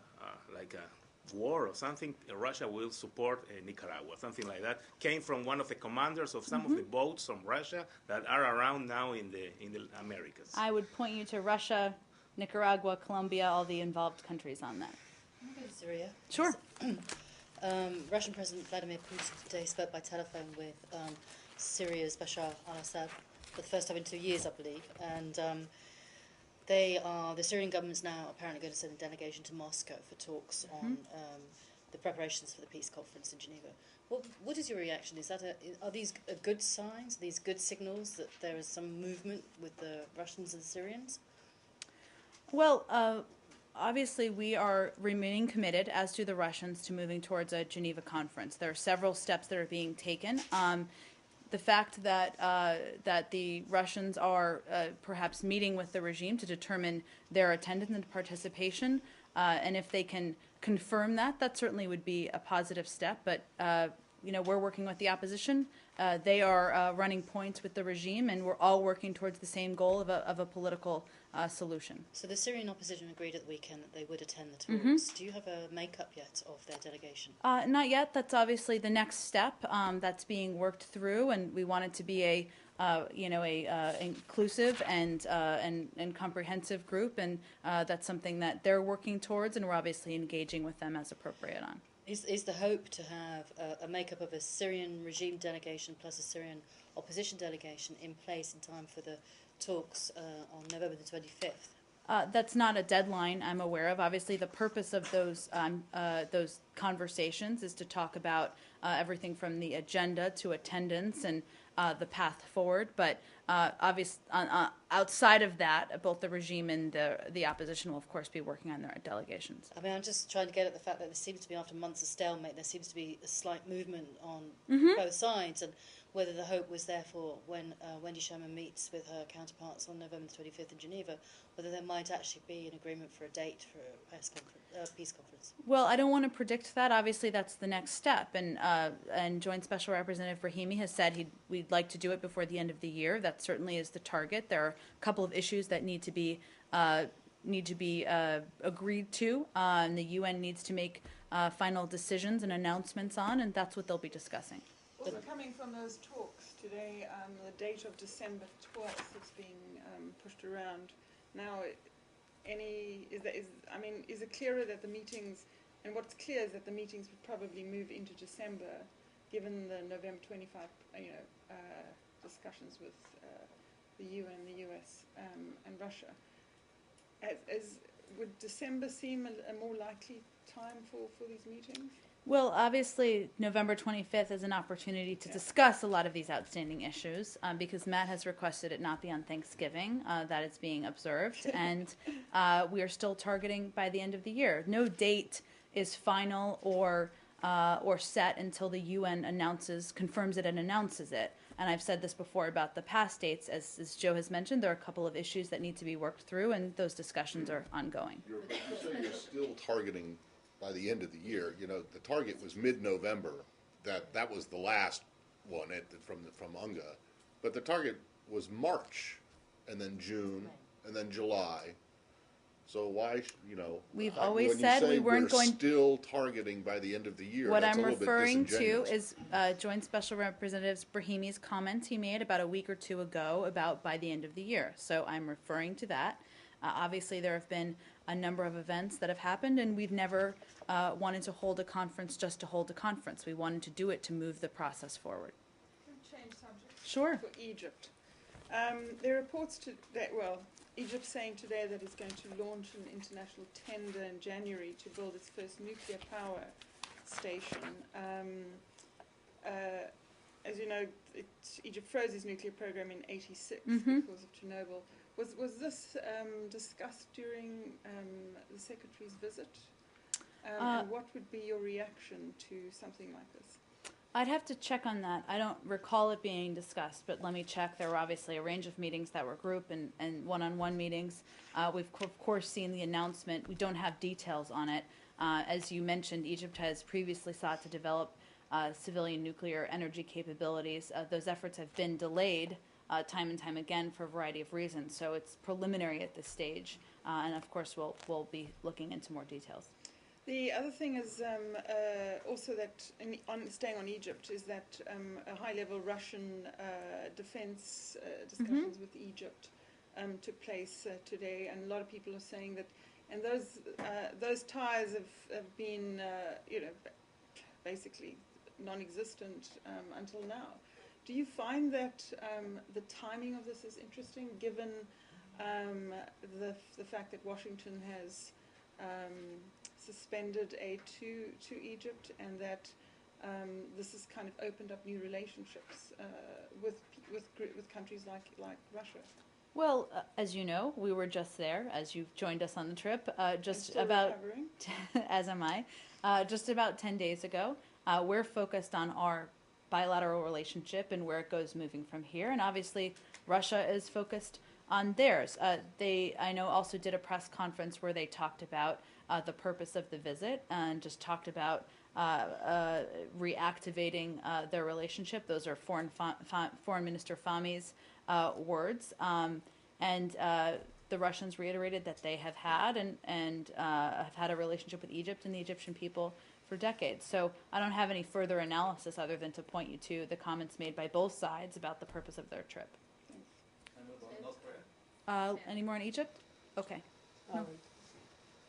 war or something, Russia will support Nicaragua, something like that. Came from one of the commanders of some mm-hmm. of the boats from Russia that are around now in the Americas. I would point you to Russia, Nicaragua, Colombia, all the involved countries on that. Can I go to Syria? Sure. Russian President Vladimir Putin today spoke by telephone with Syria's Bashar al-Assad for the first time in 2 years, I believe, and the Syrian government's now apparently going to send a delegation to Moscow for talks mm-hmm. on the preparations for the peace conference in Geneva. What is your reaction? Are these good signs? Are these good signals that there is some movement with the Russians and the Syrians? Well, obviously, we are remaining committed, as do the Russians, to moving towards a Geneva conference. There are several steps that are being taken. The fact that that the Russians are perhaps meeting with the regime to determine their attendance and participation, and if they can confirm that, that certainly would be a positive step. But you know, we're working with the opposition. They are running points with the regime, and we're all working towards the same goal of a political solution. So the Syrian opposition agreed at the weekend that they would attend the talks. Do you have a makeup yet of their delegation? Not yet. That's obviously the next step that's being worked through, and we want it to be a inclusive and comprehensive group, and that's something that they're working towards, and we're obviously engaging with them as appropriate on. Is the hope to have a makeup of a Syrian regime delegation plus a Syrian opposition delegation in place in time for the talks on November the 25th? That's not a deadline I'm aware of. Obviously, the purpose of those conversations is to talk about everything from the agenda to attendance and the path forward. But outside of that, both the regime and the opposition will, of course, be working on their delegations. I mean, I'm just trying to get at the fact that there seems to be, after months of stalemate, there seems to be a slight movement on both sides, and whether the hope was therefore when Wendy Sherman meets with her counterparts on November 25th in Geneva, whether there might actually be an agreement for a date for a peace conference. Well, I don't want to predict that. Obviously, that's the next step, and Joint Special Representative Brahimi has said we'd like to do it before the end of the year. That certainly is the target. There are a couple of issues that need to be agreed to, and the UN needs to make final decisions and announcements on, and that's what they'll be discussing. Also coming from those talks today, the date of December 12th is being pushed around. Now, is it clearer that the meetings, and what's clear is that the meetings would probably move into December, given the November 25, discussions with the UN, the US, and Russia. Would December seem a more likely time for these meetings? Well, obviously, November 25th is an opportunity to discuss a lot of these outstanding issues because Matt has requested it not be on Thanksgiving that it's being observed, and we are still targeting by the end of the year. No date is final or set until the UN confirms it and announces it. And I've said this before about the past dates. As Joe has mentioned, there are a couple of issues that need to be worked through, and those discussions are ongoing. You say you're still targeting by the end of the year. You know, the target was mid-November. That was the last one from UNGA. But the target was March, and then June, and then July. So why, We've always said we weren't going. Still targeting by the end of the year. What That's I'm a little bit referring to disingenuous. is Joint Special Representative Brahimi's comments he made about a week or two ago about by the end of the year. So I'm referring to that. Obviously, there have been a number of events that have happened, and we've never wanted to hold a conference just to hold a conference. We wanted to do it to move the process forward. Change subject. Sure. For Egypt. There are reports Egypt's saying today that it's going to launch an international tender in January to build its first nuclear power station. As you know, Egypt froze its nuclear program in '86 because of Chernobyl. Was this discussed during the Secretary's visit? And what would be your reaction to something like this? I'd have to check on that. I don't recall it being discussed, but let me check. There were obviously a range of meetings that were group and one-on-one meetings. We've, of course, seen the announcement. We don't have details on it. As you mentioned, Egypt has previously sought to develop civilian nuclear energy capabilities. Those efforts have been delayed time and time again for a variety of reasons, so it's preliminary at this stage. And, of course, we'll be looking into more details. The other thing is also that, staying on Egypt, is that a high-level Russian defense discussions with Egypt took place today, and a lot of people are saying that, and those ties have been, basically non-existent until now. Do you find that the timing of this is interesting, given the fact that Washington has suspended aid to Egypt, and that this has kind of opened up new relationships with countries like Russia? Well, as you know, we were just there, as you joined us on the trip, just Still about, recovering. as am I, just about 10 days ago. We're focused on our bilateral relationship and where it goes moving from here. And obviously, Russia is focused on theirs. They, I know, also did a press conference where they talked about the purpose of the visit and just talked about reactivating their relationship. Those are Foreign Minister Fahmy's words. And the Russians reiterated that they have had and have had a relationship with Egypt and the Egyptian people for decades. So I don't have any further analysis other than to point you to the comments made by both sides about the purpose of their trip. Any more on Egypt? Okay.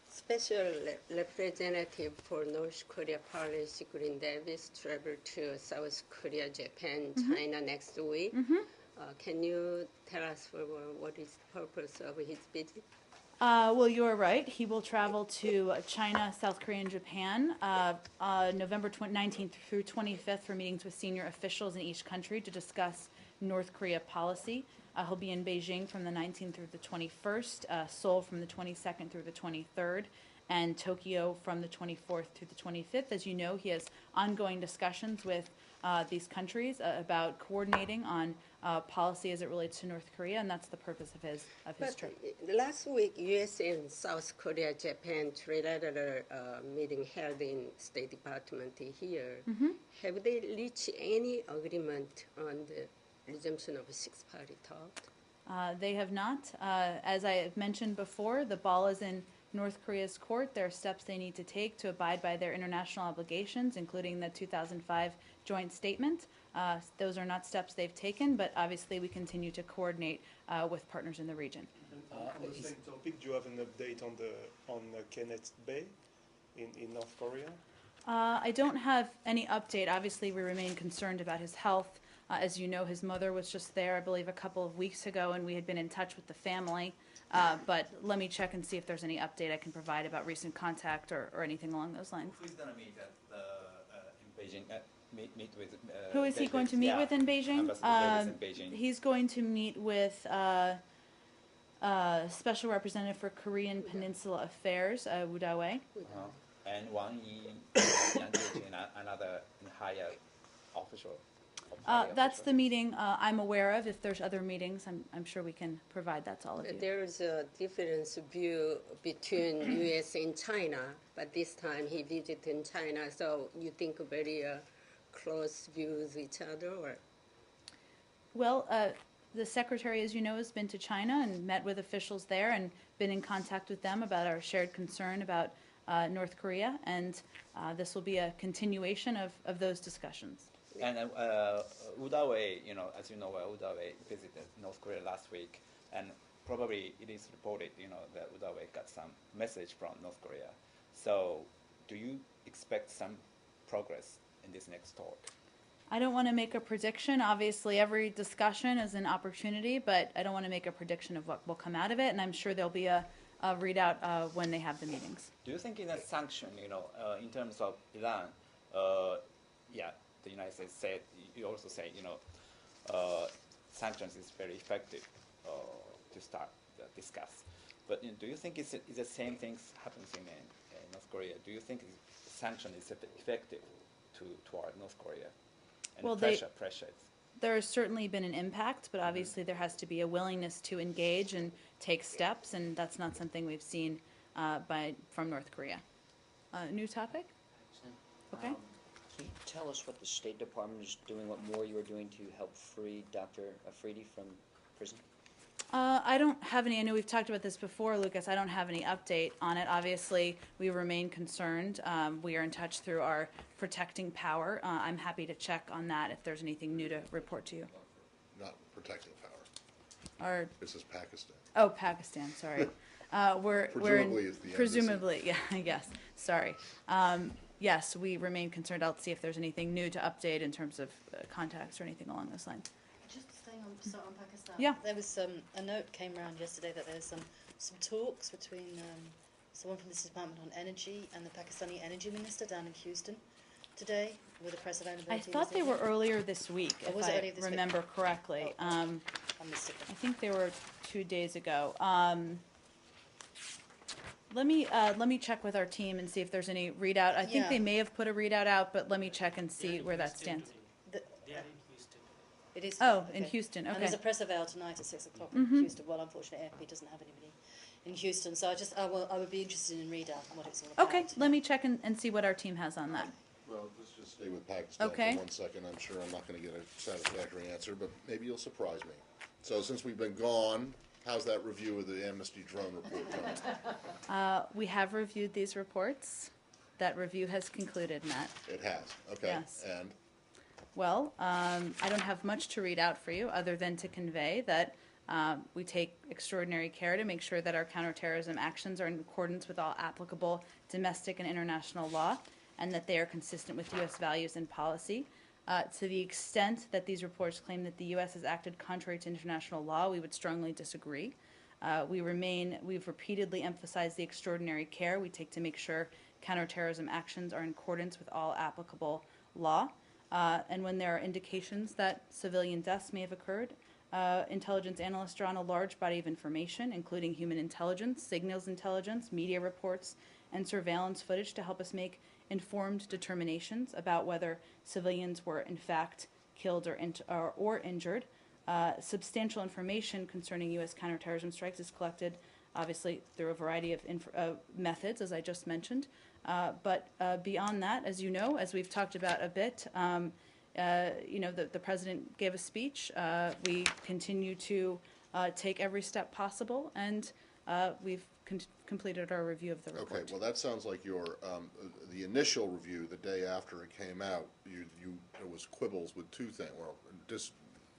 Special representative for North Korea policy, Green Davis, traveled to South Korea, Japan, China next week. Can you tell us what is the purpose of his visit? Well, you are right. He will travel to China, South Korea, and Japan November 19th through 25th for meetings with senior officials in each country to discuss North Korea policy. He'll be in Beijing from the 19th through the 21st, Seoul from the 22nd through the 23rd, and Tokyo from the 24th through the 25th. As you know, he has ongoing discussions with these countries about coordinating on policy as it relates to North Korea, and that's the purpose of his trip. Last week, U.S. and South Korea, Japan trilateral meeting held in State Department here. Have they reached any agreement on the resumption of six-party talk? They have not. As I have mentioned before, the ball is in North Korea's court. There are steps they need to take to abide by their international obligations, including the 2005 joint statement. Those are not steps they've taken, but obviously we continue to coordinate with partners in the region. On the same topic, do you have an update on Kenneth Bay in North Korea? I don't have any update. Obviously, we remain concerned about his health. As you know, his mother was just there, I believe, a couple of weeks ago, and we had been in touch with the family. But let me check and see if there's any update I can provide about recent contact or anything along those lines. Who's going to meet in Beijing? Meet with. Who is he going to meet with in Beijing? Ambassador Davis in Beijing. He's going to meet with Special Representative for Korean Peninsula Affairs, Woo Da-wei. And Wang Yi engaging another higher official. That's the meeting I'm aware of. If there's other meetings, I'm sure we can provide that to all of you. There's a different view between U.S. and China, but this time he visited China, so you think very close views each other, or? Well, the secretary, as you know, has been to China and met with officials there and been in contact with them about our shared concern about North Korea, and this will be a continuation of those discussions. And Woo Da-wei, as you know, Woo Da-wei visited North Korea last week, and probably it is reported, that Woo Da-wei got some message from North Korea. So, do you expect some progress in this next talk? I don't want to make a prediction. Obviously, every discussion is an opportunity, but I don't want to make a prediction of what will come out of it, and I'm sure there'll be a readout when they have the meetings. Do you think in a sanction, in terms of Iran, the United States said, you also say, sanctions is very effective to start discuss. But do you think it's the same things happens in North Korea? Do you think sanction is effective toward North Korea? And well, pressure. There has certainly been an impact, but obviously there has to be a willingness to engage and take steps, and that's not something we've seen from North Korea. New topic? Okay. Can you tell us what the State Department is doing, what more you are doing to help free Dr. Afridi from prison? I don't have any. I know we've talked about this before, Lucas. I don't have any update on it. Obviously, we remain concerned. We are in touch through our protecting power. I'm happy to check on that if there's anything new to report to you. Not protecting power. This is Pakistan. Oh, Pakistan. Sorry. Presumably is the presumably, yeah. I guess. Sorry. Yes, we remain concerned. I'll see if there's anything new to update in terms of contacts or anything along those lines. Just staying on Pakistan. Yeah. There was a note came around yesterday that there's some talks between someone from the Department on Energy and the Pakistani Energy Minister down in Houston today with the president. I thought they were earlier this week, if I remember correctly. I missed it. I think they were 2 days ago. Let me check with our team and see if there's any readout. I think Yeah. they may have put a readout out, but let me check and see where that stands. The- They are in Houston. It is. Oh, in okay. Houston, And there's okay. a press avail tonight at 6 o'clock in Houston. Well, unfortunately, AFP doesn't have anybody in Houston, so I would be interested in readout and what it's all about. Okay, let me check and see what our team has on that. Well, let's just stay with Pakistan Okay. for 1 second. I'm sure I'm not going to get a satisfactory answer, but maybe you'll surprise me. So since we've been gone, how's that review of the Amnesty drone report going? We have reviewed these reports. That review has concluded, Matt. It has, okay. Yes. And Well, I don't have much to read out for you other than to convey that we take extraordinary care to make sure that our counterterrorism actions are in accordance with all applicable domestic and international law, and that they are consistent with U.S. values and policy. To the extent that these reports claim that the U.S. has acted contrary to international law, we would strongly disagree. We've repeatedly emphasized the extraordinary care we take to make sure counterterrorism actions are in accordance with all applicable law. And when there are indications that civilian deaths may have occurred, intelligence analysts draw on a large body of information, including human intelligence, signals intelligence, media reports, and surveillance footage to help us make informed determinations about whether civilians were in fact killed or injured. Substantial information concerning U.S. counterterrorism strikes is collected, obviously, through a variety of methods, as I just mentioned. But beyond that, as you know, as we've talked about a bit, the president gave a speech. We continue to take every step possible, and we've completed our review of the report. okay, well, that sounds like your the initial review the day after it came out. There was quibbles with two things. Well,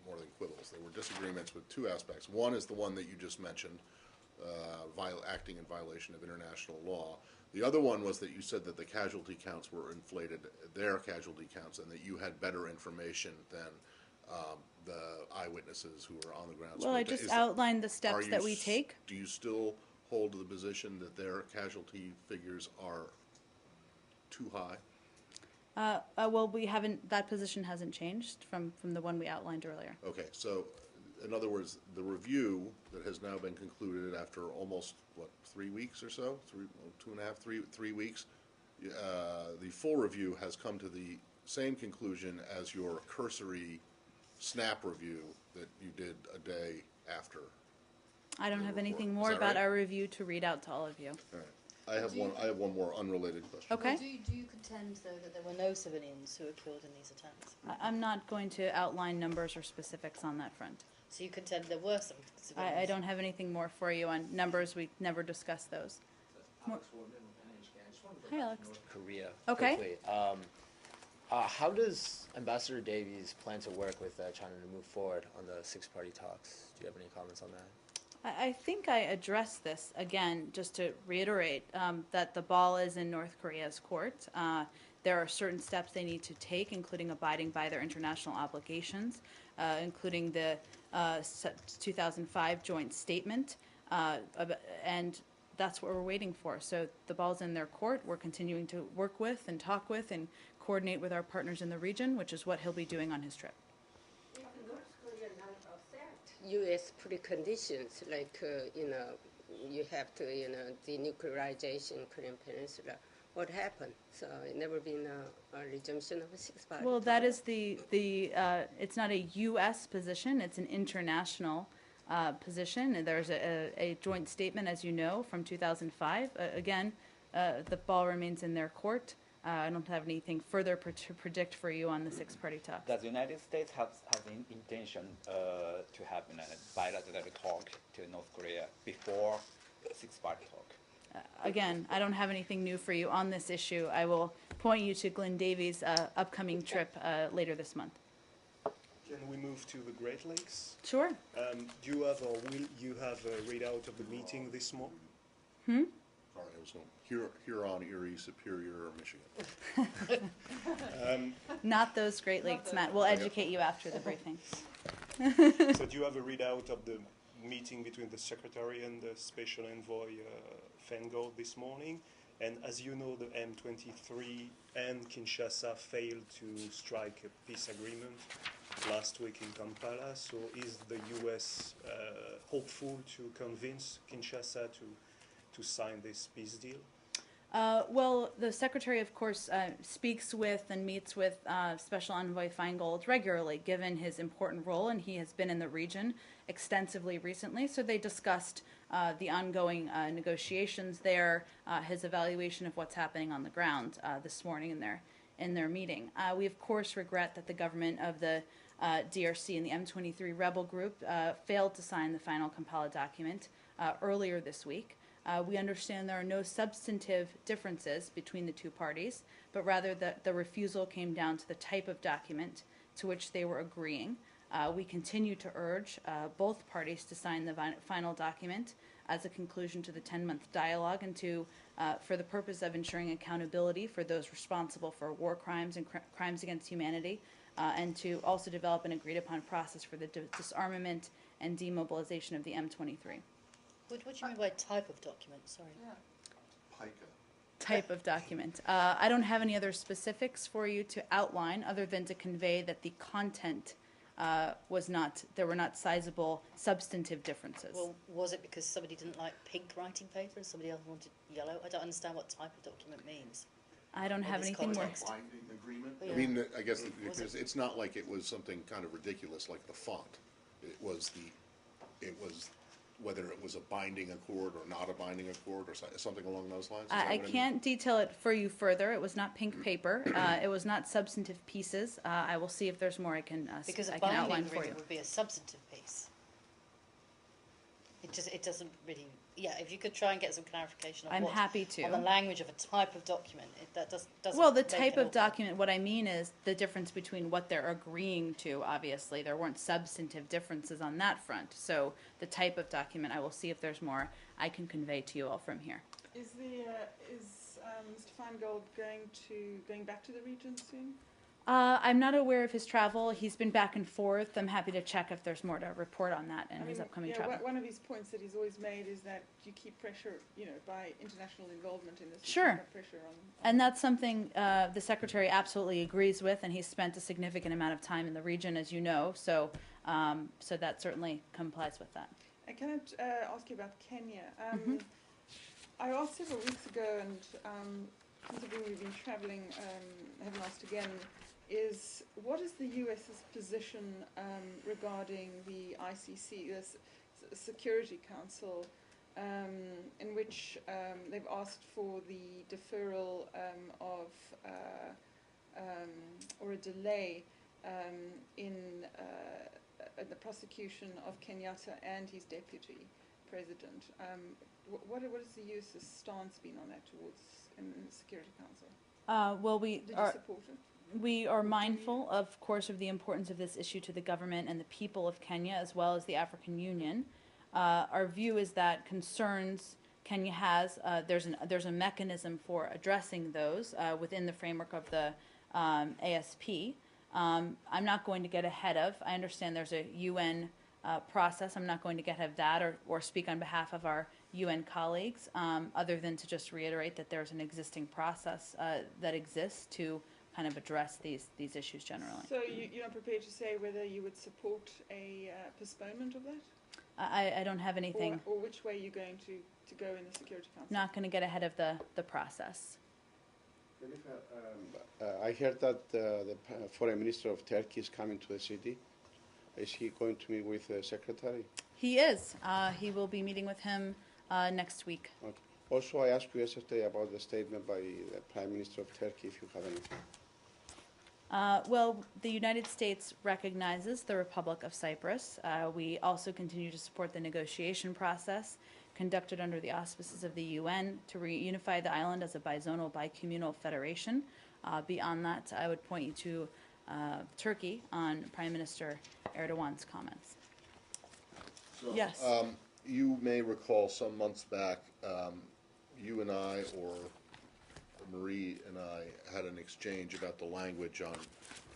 more than quibbles. There were disagreements with two aspects. One is the one that you just mentioned, acting in violation of international law. The other one was that you said that the casualty counts were inflated, their casualty counts, and that you had better information than the eyewitnesses who were on the ground. Well, I just outlined the steps that we take. Do you still hold to the position that their casualty figures are too high? Well, we haven't. That position hasn't changed from the one we outlined earlier. Okay, so in other words, the review that has now been concluded after almost, 3 weeks or so? 3 weeks? The full review has come to the same conclusion as your cursory snap review that you did a day after. I don't have anything Is more that about right? our review to read out to all of you. All right. I have one more unrelated question. Okay. Do you contend, though, that there were no civilians who were killed in these attacks? I'm not going to outline numbers or specifics on that front. So you contend there were some civilians? I don't have anything more for you on numbers. We never discuss those. Alex Woodman with NHK. I just wanted to go Hi, back Alex. to North Korea Okay. quickly. How does Ambassador Davies plan to work with China to move forward on the six-party talks? Do you have any comments on that? I think I addressed this again, just to reiterate that the ball is in North Korea's court. There are certain steps they need to take, including abiding by their international obligations, including the 2005 joint statement, and that's what we're waiting for. So the ball's in their court. We're continuing to work with and talk with and coordinate with our partners in the region, which is what he'll be doing on his trip. If North Korea not accept U.S. preconditions, like, you have to, denuclearization Korean Peninsula, what happened? So it never been a resumption of a six-party. Well, that is it's not a U.S. position, it's an international position. And there's a joint statement, as you know, from 2005. Again, the ball remains in their court. I don't have anything further to predict for you on the six-party talks. Does the United States have an intention to have a bilateral talk to North Korea before six-party talk? Again, I don't have anything new for you on this issue. I will point you to Glenn Davies' upcoming trip later this month. Can we move to the Great Lakes? Sure. Do you have or will you have a readout of the meeting this morning? Sorry, I was going Huron, Erie, Superior, Michigan. Not those Great Lakes, Matt. We'll educate you after the briefing. So do you have a readout of the meeting between the Secretary and the Special Envoy Feingold this morning? And as you know, the M23 and Kinshasa failed to strike a peace agreement last week in Kampala. So is the U.S. Hopeful to convince Kinshasa to sign this peace deal? Well, the Secretary, of course, speaks with and meets with Special Envoy Feingold regularly, given his important role, and he has been in the region extensively recently. So they discussed the ongoing negotiations there, his evaluation of what's happening on the ground this morning in their meeting. We, of course, regret that the government of the DRC and the M23 rebel group failed to sign the final Kampala document earlier this week. We understand there are no substantive differences between the two parties, but rather that the refusal came down to the type of document to which they were agreeing. We continue to urge both parties to sign the final document as a conclusion to the 10-month dialogue and to, for the purpose of ensuring accountability for those responsible for war crimes and crimes against humanity, and to also develop an agreed-upon process for the disarmament and demobilization of the M23. What do you mean by type of document? Sorry. PICA. Type of document. I don't have any other specifics for you to outline other than to convey that the content there were not sizable substantive differences. Well, was it because somebody didn't like pink writing paper and somebody else wanted yellow? I don't understand what type of document means. I don't have this anything more. context. Binding agreement? Yeah. I mean, I guess Was it- it's not like it was something kind of ridiculous like the font. It was whether it was a binding accord or not a binding accord or something along those lines. Is that I what mean? can't detail it for you further. It was not pink paper. It was not substantive pieces. I will see if there's more I can Because a I can binding outline for you. agreement would be a substantive piece. It doesn't really. Yeah, if you could try and get some clarification on I'm happy to. on the language of a type of document, doesn't. Well, the make type an of awful- document, what I mean is the difference between what they're agreeing to, obviously. There weren't substantive differences on that front. So the type of document, I will see if there's more I can convey to you all from here. Is Mr. Feingold going back to the region soon? I'm not aware of his travel. He's been back and forth. I'm happy to check if there's more to report on that and his upcoming travel. One of his points that he's always made is that you keep pressure, by international involvement in this. you Sure. keep up pressure on And that's something the Secretary absolutely agrees with, and he's spent a significant amount of time in the region, as you know, so that certainly complies with that. And can I ask you about Kenya? I asked several weeks ago, and considering we've been travelling, haven't asked again, is what is the US's position regarding the ICC, the Security Council, in which they've asked for the deferral of or a delay in the prosecution of Kenyatta and his deputy president. What is the US's stance been on that in the Security Council? Well, Did you support it? we are mindful, of course, of the importance of this issue to the government and the people of Kenya, as well as the African Union. Our view is that concerns Kenya has, there's a mechanism for addressing those within the framework of the ASP. I'm not going to get ahead of. I understand there's a UN process. I'm not going to get ahead of that or speak on behalf of our UN colleagues, other than to just reiterate that there's an existing process that exists to kind of address these issues generally. So you're not prepared to say whether you would support a postponement of that? I don't have anything. Or which way you're going to go in the Security Council? Not going to get ahead of the process. I heard that the Foreign Minister of Turkey is coming to the city. Is he going to meet with the Secretary? He is. He will be meeting with him next week. Okay. Also, I asked you yesterday about the statement by the Prime Minister of Turkey, if you have anything. Well, the United States recognizes the Republic of Cyprus. We also continue to support the negotiation process conducted under the auspices of the UN to reunify the island as a bizonal, bicommunal federation. Beyond that, I would point you to Turkey on Prime Minister Erdogan's comments. So, Yes. You may recall some months back, you and I, or Marie and I, had an exchange about the language on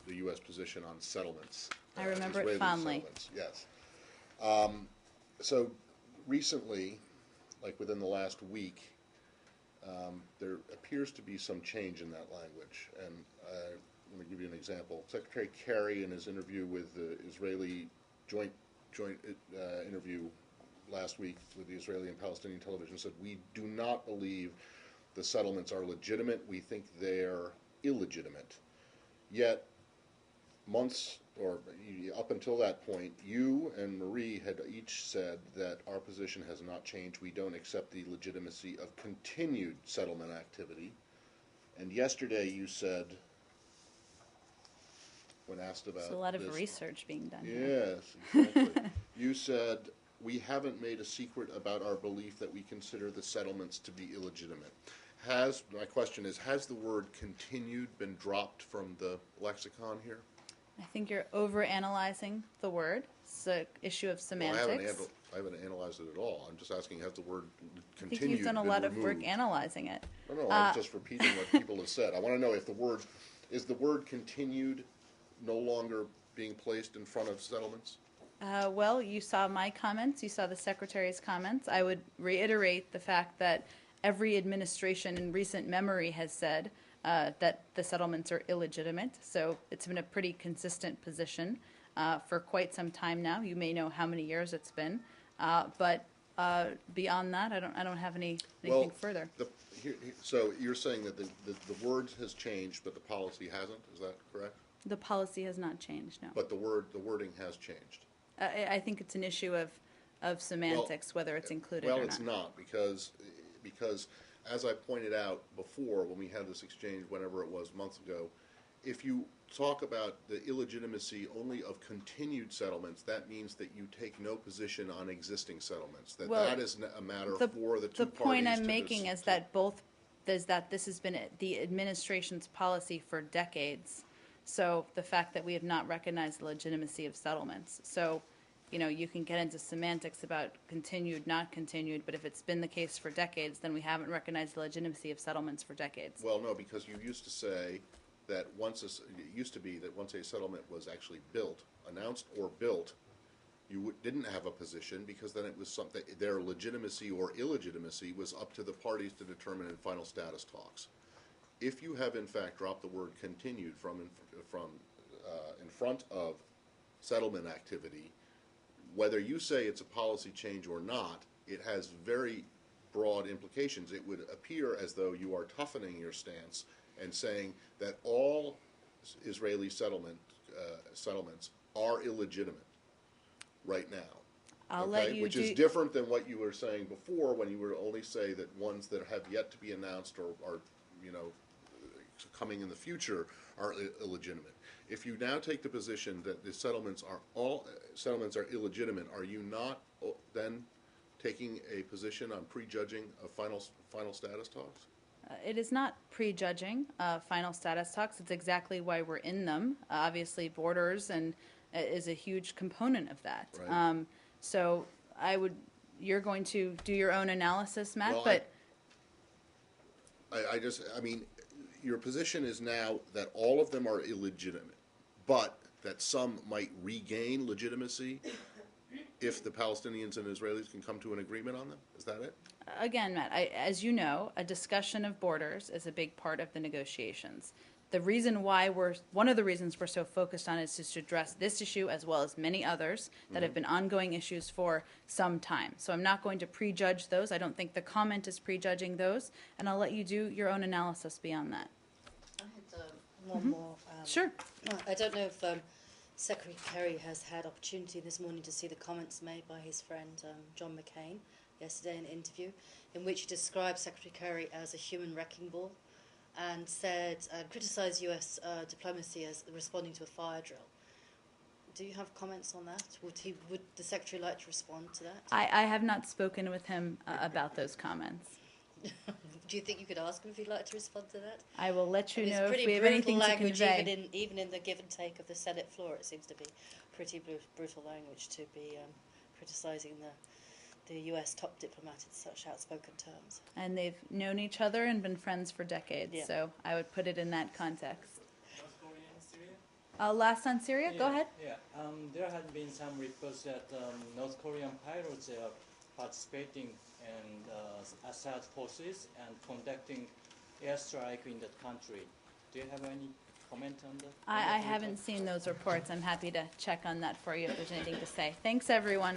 the U.S. position on settlements. I remember Israeli it fondly. settlements, yes. So recently, like within the last week, there appears to be some change in that language. And let me give you an example. Secretary Kerry, in his interview with the Israeli joint interview last week with the Israeli and Palestinian television, said, "We do not believe the settlements are legitimate. We think they're illegitimate." Yet, months or up until that point, you and Marie had each said that our position has not changed. We don't accept the legitimacy of continued settlement activity. And yesterday you said, when asked about There's a lot of this, research being done here. yes, exactly. You said, "We haven't made a secret about our belief that we consider the settlements to be illegitimate." My question is, has the word continued been dropped from the lexicon here? I think you're overanalyzing the word. It's an issue of Well, semantics. I haven't analyzed it at all. I'm just asking, has the word I continued think you've done a been lot of work removed? analyzing it. No, I'm just repeating what people have said. I want to know if is the word continued no longer being placed in front of settlements? Well, you saw my comments. You saw the Secretary's comments. I would reiterate the fact that every administration in recent memory has said that the settlements are illegitimate. So it's been a pretty consistent position for quite some time now. You may know how many years it's been, but beyond that, I don't have anything further. So you're saying that the word has changed, but the policy hasn't. Is that correct? The policy has not changed, no. But the wording has changed. I think it's an issue of semantics, whether it's included or not. Well, it's not, because as I pointed out before when we had this exchange, whenever it was, months ago, if you talk about the illegitimacy only of continued settlements, that means that you take no position on existing settlements. That is a matter for the two parties. The point I'm making is that this has been the administration's policy for decades. So the fact that we have not recognized the legitimacy of settlements. So, you can get into semantics about continued, not continued, but if it's been the case for decades, then we haven't recognized the legitimacy of settlements for decades. Well, no, because you used to say that once a settlement was actually announced or built, you didn't have a position, because then it was something, their legitimacy or illegitimacy was up to the parties to determine in final status talks. If you have in fact dropped the word continued from in front of settlement activity, whether you say it's a policy change or not, it has very broad implications. It would appear as though you are toughening your stance and saying that all Israeli settlements are illegitimate right now. I'll let you Which is different than what you were saying before, when you were only say that ones that have yet to be announced or are coming in the future are illegitimate. If you now take the position that the settlements are illegitimate, are you not then taking a position on prejudging of final status talks? It is not prejudging final status talks. It's exactly why we're in them. Obviously, borders is a huge component of that. Right. So you're going to do your own analysis, Matt, Well, but I mean, your position is now that all of them are illegitimate, but that some might regain legitimacy if the Palestinians and Israelis can come to an agreement on them? Is that it? Again, Matt, as you know, a discussion of borders is a big part of the negotiations. One of the reasons we're so focused on it is to address this issue as well as many others that have been ongoing issues for some time. So I'm not going to prejudge those. I don't think the comment is prejudging those, and I'll let you do your own analysis beyond that. I had one more. Sure. I don't know if Secretary Kerry has had opportunity this morning to see the comments made by his friend John McCain yesterday in an interview, in which he described Secretary Kerry as a human wrecking ball, and criticised U.S. diplomacy as responding to a fire drill. Do you have comments on that? Would the Secretary like to respond to that? I have not spoken with him about those comments. Do you think you could ask him if he'd like to respond to that? I will let you It's know if pretty we have brutal anything to language, convey. even in the give and take of the Senate floor. It seems to be pretty brutal language to be criticising the U.S. top diplomat in such outspoken terms. And they've known each other and been friends for decades, Yeah. so I would put it in that context. North Korea and Syria? Last on Syria, go ahead. Yeah, there had been some reports that North Korean pilots are participating in Assad forces and conducting airstrike in that country. Do you have any comment on that? I haven't seen those reports. I'm happy to check on that for you if there's anything to say. Thanks, everyone.